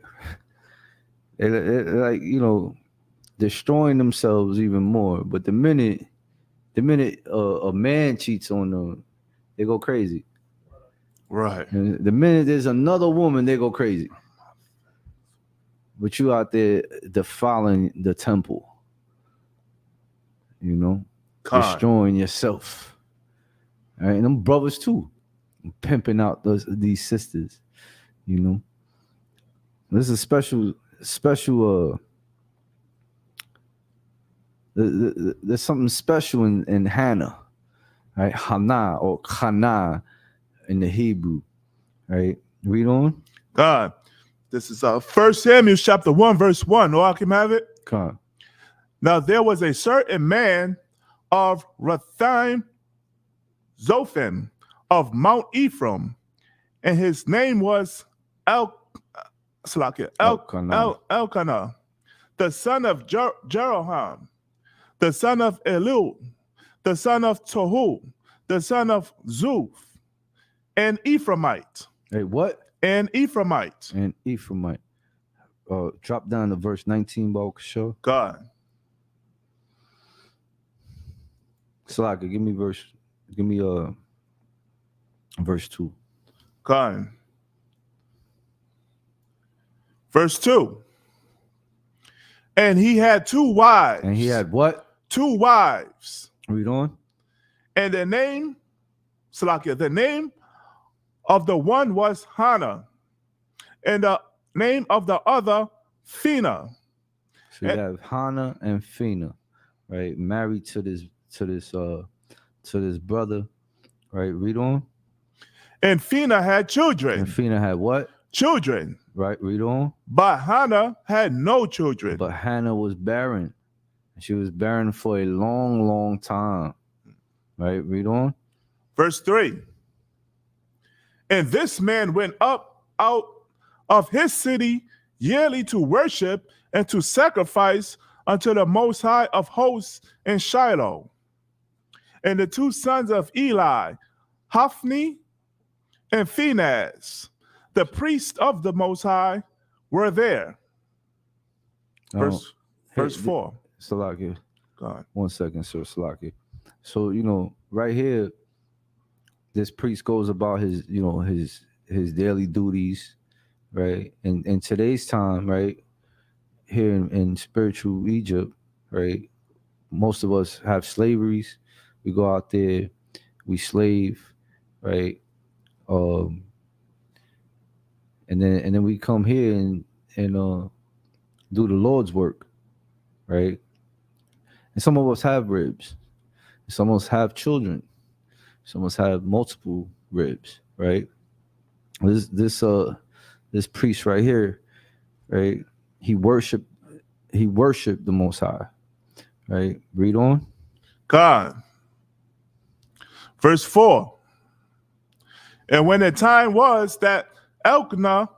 Like, destroying themselves even more. But the minute a man cheats on them, they go crazy. Right. And the minute there's another woman, they go crazy. But you out there defiling the temple, God. destroying yourself. All right, and them brothers too, pimping out these sisters. This is special. There's something special in Hannah, right? Hannah or Hannah in the Hebrew, right? Read on. God. This is 1 Samuel chapter 1, verse 1. Oh, I can have it. God. Now there was a certain man of Rathaim Zophim of Mount Ephraim, and his name was Elkanah, the son of Jeroham, the son of Eliud, the son of Tohu, the son of Zuph, an Ephraimite. Hey, what? An Ephraimite. An Ephraimite. Drop down to verse 19, Baruch. God. Salaka, give me verse 2. God. Verse 2. And he had two wives. And he had what? Two wives. Read on. And the name of the one was Hannah, and the name of the other Phinah. So you have Hannah and Phinah, right? Married to this brother, right? Read on. And Phinah had children. And Phinah had what? Children. Right, read on. But Hannah had no children. But Hannah was barren. She was barren for a long, long time. Right, read on. Verse 3. And this man went up out of his city yearly to worship and to sacrifice unto the Most High of hosts in Shiloh. And the two sons of Eli, Hophni and Phinehas, the priest of the Most High, were there. Verse 4. Salaki. God. 1 second, sir. Salaki. So, right here, this priest goes about his, his daily duties, right? And in today's time, right, here in spiritual Egypt, right, most of us have slaveries. We go out there, we slave, right? Um, and then we come here and do the Lord's work, right? And some of us have ribs, some of us have children, some of us have multiple ribs, right? This priest right here, right? He worshiped the Most High, right? Read on. God. Verse 4. And when the time was that Elkanah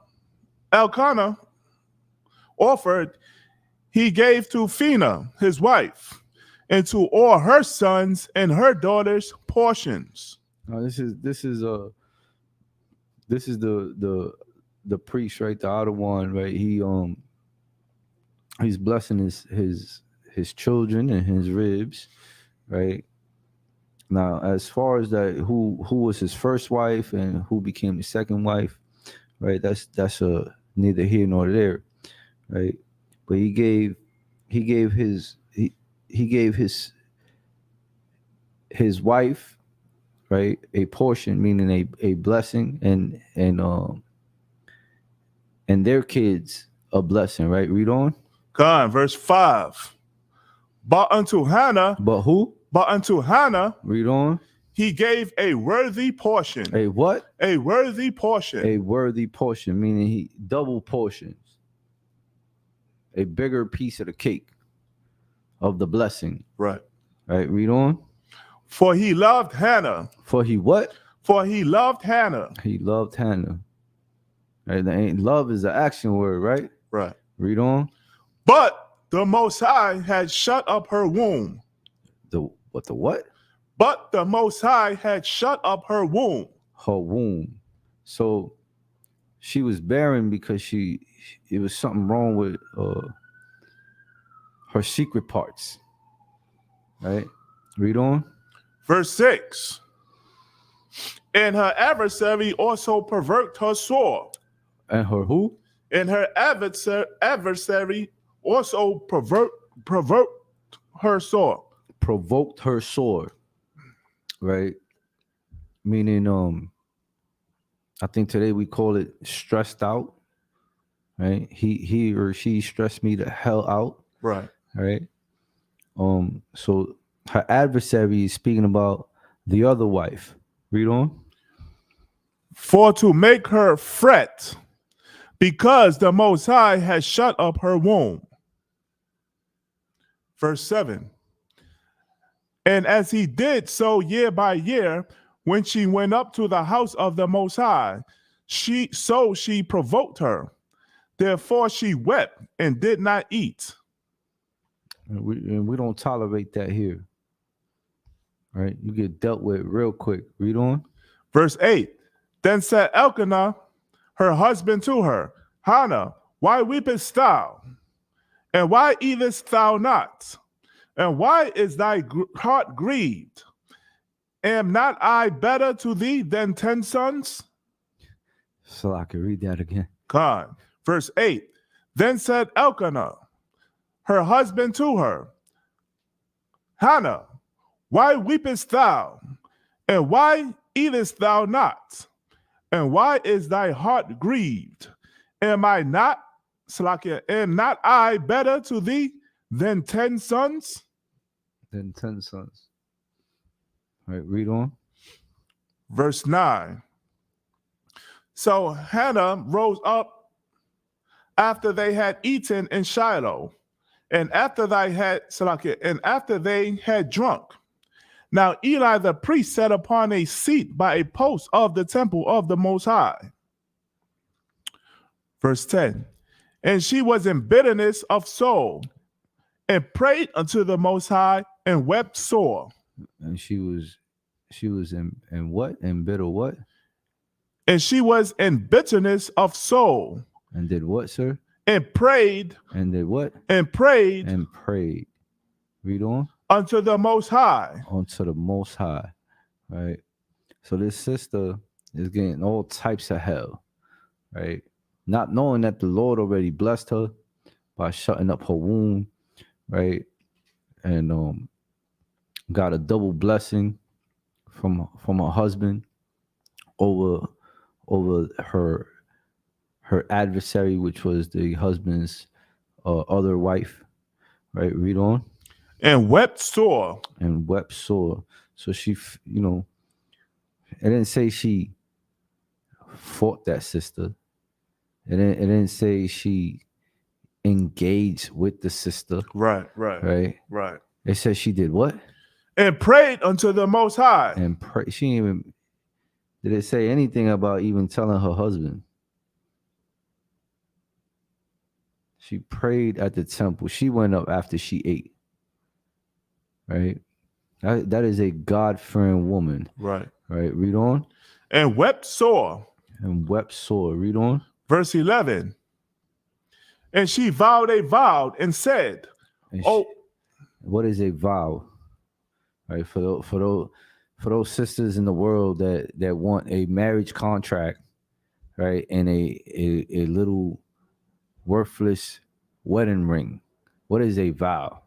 offered, he gave to Phinehas his wife, and to all her sons and her daughters portions. Now this is the priest, right? The outer one, right? He's blessing his children and his ribs, right? Now, as far as that, who was his first wife and who became his second wife, right? That's neither here nor there, right? But he gave his wife, right, a portion, meaning a blessing, and their kids a blessing, right? Read on. God. Verse 5. But unto Hannah, Read on. he gave a worthy portion. A what? A worthy portion. A worthy portion, meaning he double portions, a bigger piece of the cake of the blessing. Right. Right. Read on. For he loved Hannah. For he what? For he loved Hannah. He loved Hannah. Right. Love is an action word, right? Right. Read on. But the Most High had shut up her womb. The what? But the Most High had shut up her womb. Her womb. So she was barren because it was something wrong with her secret parts. Right? Read on. Verse 6. And her adversary also pervert her sore. And her who? And her adversary also pervert her sore. Provoked her sore. Right? Meaning, I think today we call it stressed out. Right? He or she stressed me the hell out. Right. Right? So her adversary is speaking about the other wife. Read on. For to make her fret, because the Most High has shut up her womb. Verse 7. And as he did so year by year, when she went up to the house of the Most High, she provoked her. Therefore she wept and did not eat. And we don't tolerate that here. Right? You get dealt with real quick. Read on. Verse 8. Then said Elkanah, her husband, to her, Hannah, why weepest thou? And why eatest thou not? And why is thy heart grieved? Am not I better to thee than 10 sons? So I can read that again. God. Verse 8. Then said Elkanah, her husband, to her, Hannah, why weepest thou? And why eatest thou not? And why is thy heart grieved? Am not I better to thee than 10 sons? Than 10 sons. All right, read on. Verse 9. So Hannah rose up after they had eaten in Shiloh, and after they had drunk. Now Eli the priest sat upon a seat by a post of the temple of the Most High. Verse 10. And she was in bitterness of soul, and prayed unto the Most High, and wept sore. And she was in what? In bitter what? And she was in bitterness of soul. And did what, sir? And prayed. And did what? And prayed. And prayed. Read on. Unto the Most High. Unto the Most High. Right. So this sister is getting all types of hell, right? Not knowing that the Lord already blessed her by shutting up her womb, right? And got a double blessing from her husband over her adversary, which was the husband's other wife, right? Read on. And wept sore. And wept sore. So she, it didn't say she fought that sister. It didn't say she engaged with the sister, Right. It says she did what? And prayed unto the Most High. And pray. She didn't even, did it say anything about even telling her husband? She prayed at the temple. She went up after she ate, right? That is a God-fearing woman, Right. Read on. And wept sore. And wept sore. Read on. Verse 11. And she vowed a vow and said, And "Oh, what is a vow? Right, for those sisters in the world that want a marriage contract, right, and a little worthless wedding ring. What is a vow?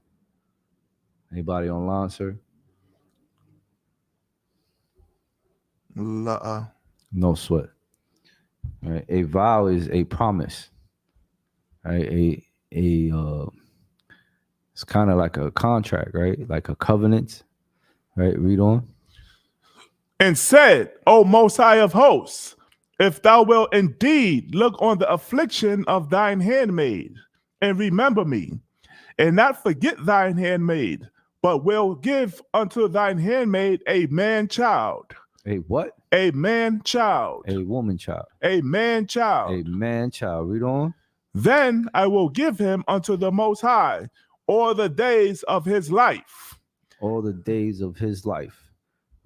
Anybody online, sir? No sweat. Right, a vow is a promise. Right, it's kind of like a contract, right? Like a covenant. Right, read on. And said, O Most High of hosts, if thou wilt indeed look on the affliction of thine handmaid, and remember me, and not forget thine handmaid, but will give unto thine handmaid a man child. A what? A man child. A woman child. A man child. A man child. Read on. Then I will give him unto the Most High all the days of his life. All the days of his life.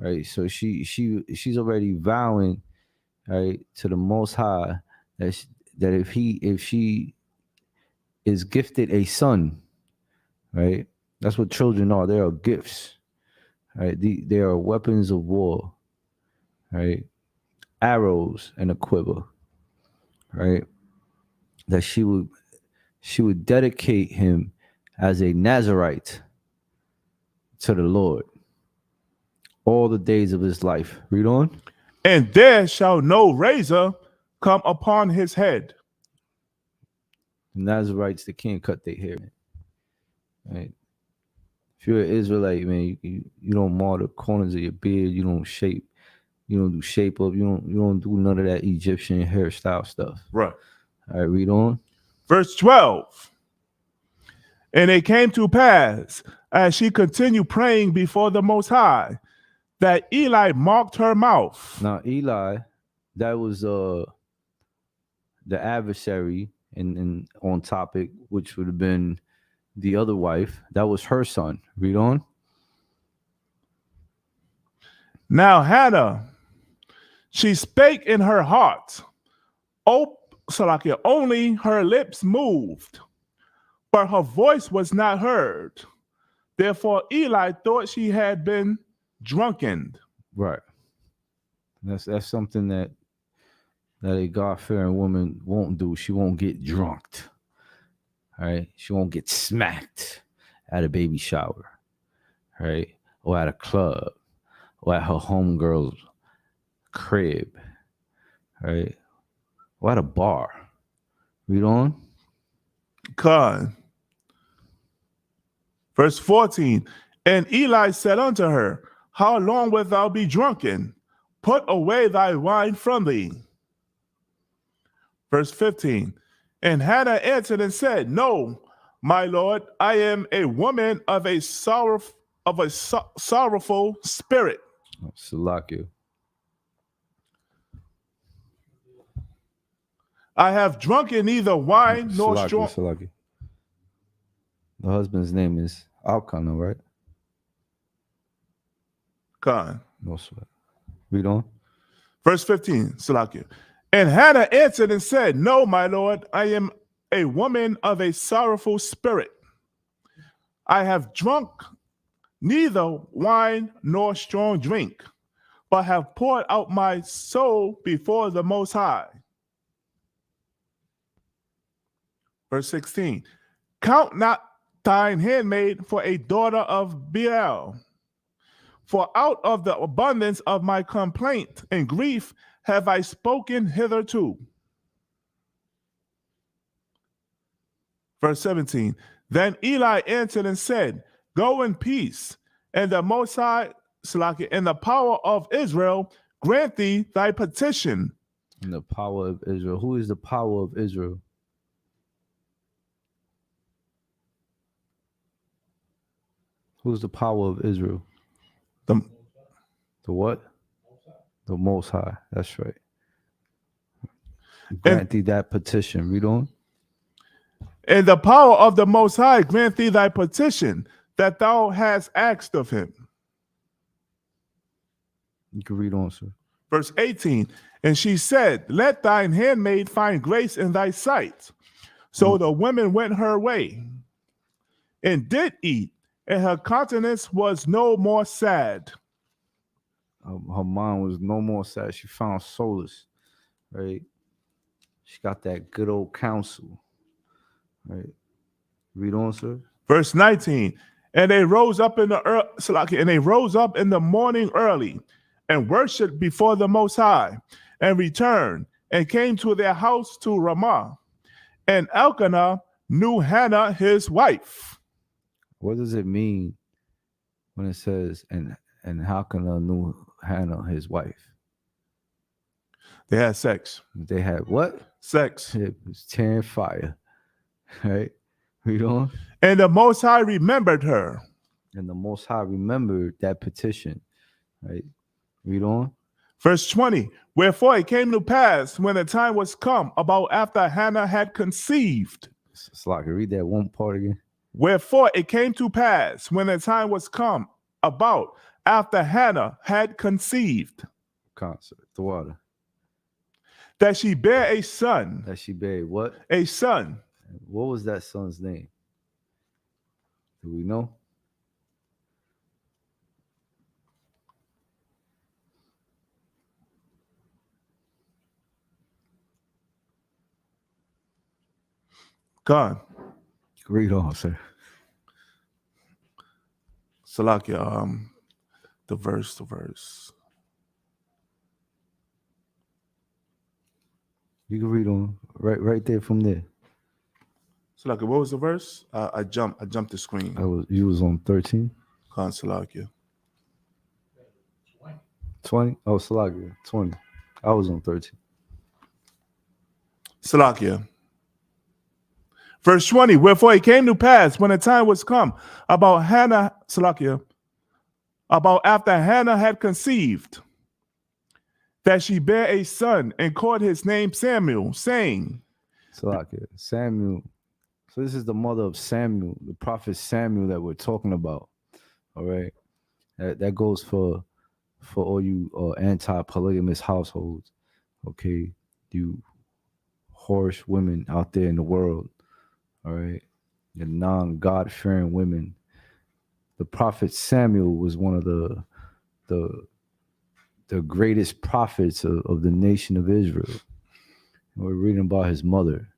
Right. So she's already vowing, right, to the Most High that if she is gifted a son, right? That's what children are. They are gifts, right? They are weapons of war, right? Arrows and a quiver, right? That she would dedicate him as a Nazarite to the Lord all the days of his life. Read on. And there shall no razor come upon his head. The Nazarites, they can't cut their hair, right? If you're an Israelite, man, you don't mar the corners of your beard. You don't do shape up. You don't do none of that Egyptian hairstyle stuff. Right. All right, read on. Verse 12. And it came to pass, as she continued praying before the Most High, that Eli marked her mouth. Now Eli, that was the adversary and on topic, which would have been the other wife. That was her son. Read on. Now Hannah, she spake in her heart. Only her lips moved, but her voice was not heard. Therefore Eli thought she had been drunken. Right. That's something that a God-fearing woman won't do. She won't get drunked. All right. She won't get smacked at a baby shower, right? Or at a club, or at her homegirl's crib, right? Or at a bar. Read on. God. Verse 14. And Eli said unto her, how long wilt thou be drunken? Put away thy wine from thee. Verse 15. And Hannah answered and said, no, my Lord, I am a woman of a sorrowful spirit. Oh, Salakia. I have drunken neither wine nor strong. Salakia. The husband's name is Alkana, right? God. No sweat. Read on. Verse 15, Salakia. And Hannah answered and said, no, my Lord, I am a woman of a sorrowful spirit. I have drunk neither wine nor strong drink, but have poured out my soul before the Most High. Verse 16. Count not thine handmaid for a daughter of Belial, for out of the abundance of my complaint and grief have I spoken hitherto. Verse 17. Then Eli answered and said, Go in peace, and the Most High, and the power of Israel grant thee thy petition. And the power of Israel. Who is the power of Israel? Who's the power of Israel? The what? The Most High. That's right. Grant thee that petition. Read on. And the power of the Most High grant thee thy petition that thou hast asked of him. You can read on, sir. Verse 18. And she said, Let thine handmaid find grace in thy sight. So the woman went her way and did eat, and her countenance was no more sad. Her mind was no more sad. She found solace, right? She got that good old counsel, right? Read on, sir. Verse 19. And they rose up in the morning early, and worshipped before the Most High, and returned, and came to their house to Ramah. And Elkanah knew Hannah his wife. What does it mean when it says, and Elkanah knew Hannah his wife? They had sex. They had what? Sex. It was tearing fire, right? Read on. And the Most High remembered her. And the Most High remembered that petition, right? Read on. Verse 20. Wherefore it came to pass when the time was come about after Hannah had conceived. Slock, read that one part again. Wherefore it came to pass when the time was come about after Hannah had conceived. Concert, the water. That she bare a son. That she bare what? A son. What was that son's name? Do we know? God. Read on, sir. Salakia, the verse. You can read on right there from there. Salakia, what was the verse? I jumped the screen. You was on 13? Khan Salakia. 20? Oh, Salakia, 20. I was on 13. Salakia. Verse 20, wherefore it came to pass when the time was come about Hannah, Salakia, about after Hannah had conceived, that she bare a son and called his name Samuel, saying, Salakia, Samuel. So this is the mother of Samuel, the prophet Samuel that we're talking about. All right. That goes for all you anti-polygamous households. Okay. You whorish women out there in the world. All right. The non-God-fearing women. The prophet Samuel was one of the greatest prophets of the nation of Israel. And we're reading about his mother.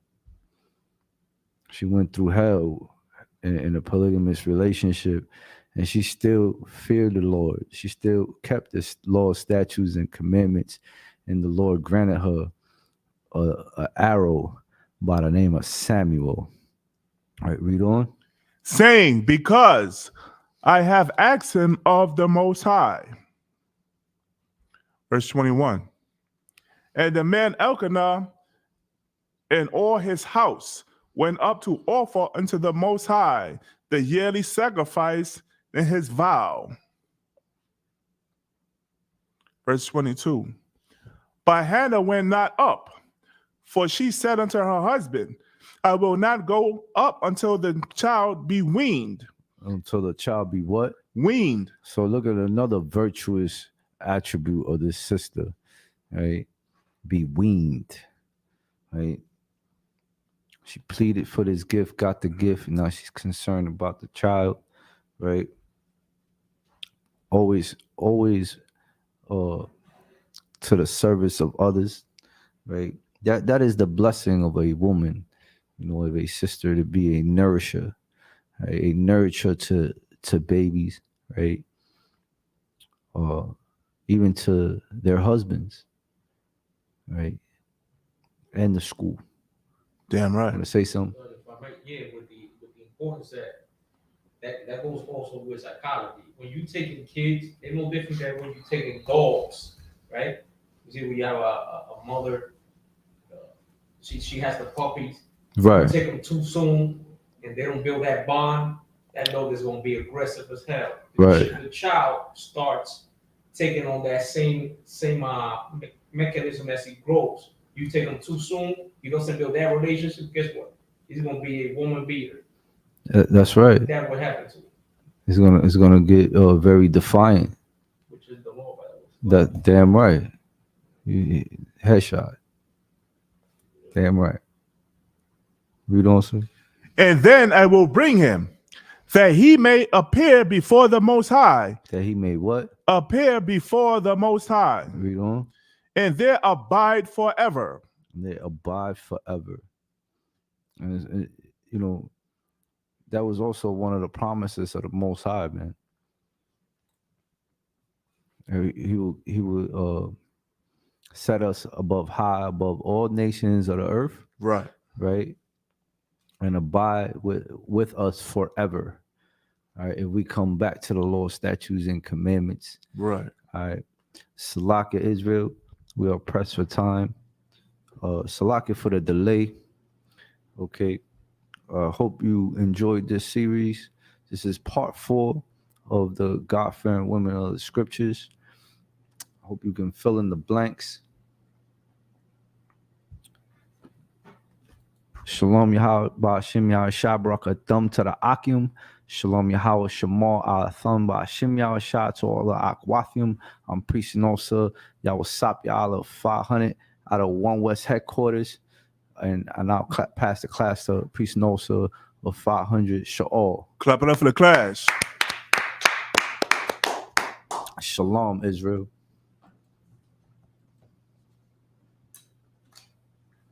She went through hell in a polygamous relationship, and she still feared the Lord. She still kept the law, statutes, and commandments, and the Lord granted her an arrow by the name of Samuel. All right, read on. Saying, because I have asked him of the Most High. Verse 21. And the man Elkanah and all his house went up to offer unto the Most High the yearly sacrifice and his vow. Verse 22. But Hannah went not up, for she said unto her husband, I will not go up until the child be weaned. Until the child be what? Weaned. So look at another virtuous attribute of this sister, right? Be weaned, right? She pleaded for this gift, got the gift, and now she's concerned about the child, right? Always to the service of others, right? That is the blessing of a woman, of a sister, to be a nourisher, right? A nurture to babies, right? Or even to their husbands, right? And the school. Damn right. Want to say something? But if I might, yeah, with the importance that goes also with psychology. When you taking kids, they're no different than when you taking dogs, right? You see, we have a mother, uh, she has the puppies. You Right, take them too soon, and they don't build that bond. That dog is gonna be aggressive as hell. Right. The child starts taking on that same mechanism as he grows. You take him too soon, he doesn't build that relationship. Guess what? He's gonna be a woman beater. That's right. That would happen to him, It's gonna get very defiant. which is the law, by the way. That damn right. Headshot. Damn right. Read on, sir. And then I will bring him, that he may appear before the Most High. That he made what? Appear before the Most High, Read on. and there abide forever. And they abide forever. And that was also one of the promises of the Most High, man. He will set us above all nations of the earth, Right. right? And abide with us forever. All right. If we come back to the law, statutes, and commandments. Right. All right. Salaka Israel, we are pressed for time. Salaka for the delay. Okay. Hope you enjoyed this series. This is part 4 of the God-fearing women of the scriptures. Hope you can fill in the blanks. Shalom Yahweh Ba'ashim Yahweh Shabrak Adam to the Akim. Shalom Yahweh Shamar Al-Thum Ba'ashim Yahweh Shah to all the Akwathim. I'm preaching also Yahweh Sap Yahweh 500 out of One West headquarters. And I now pass the class to Priest Nosa of 500 Sha'al. Clap it up for the class. Shalom, Israel.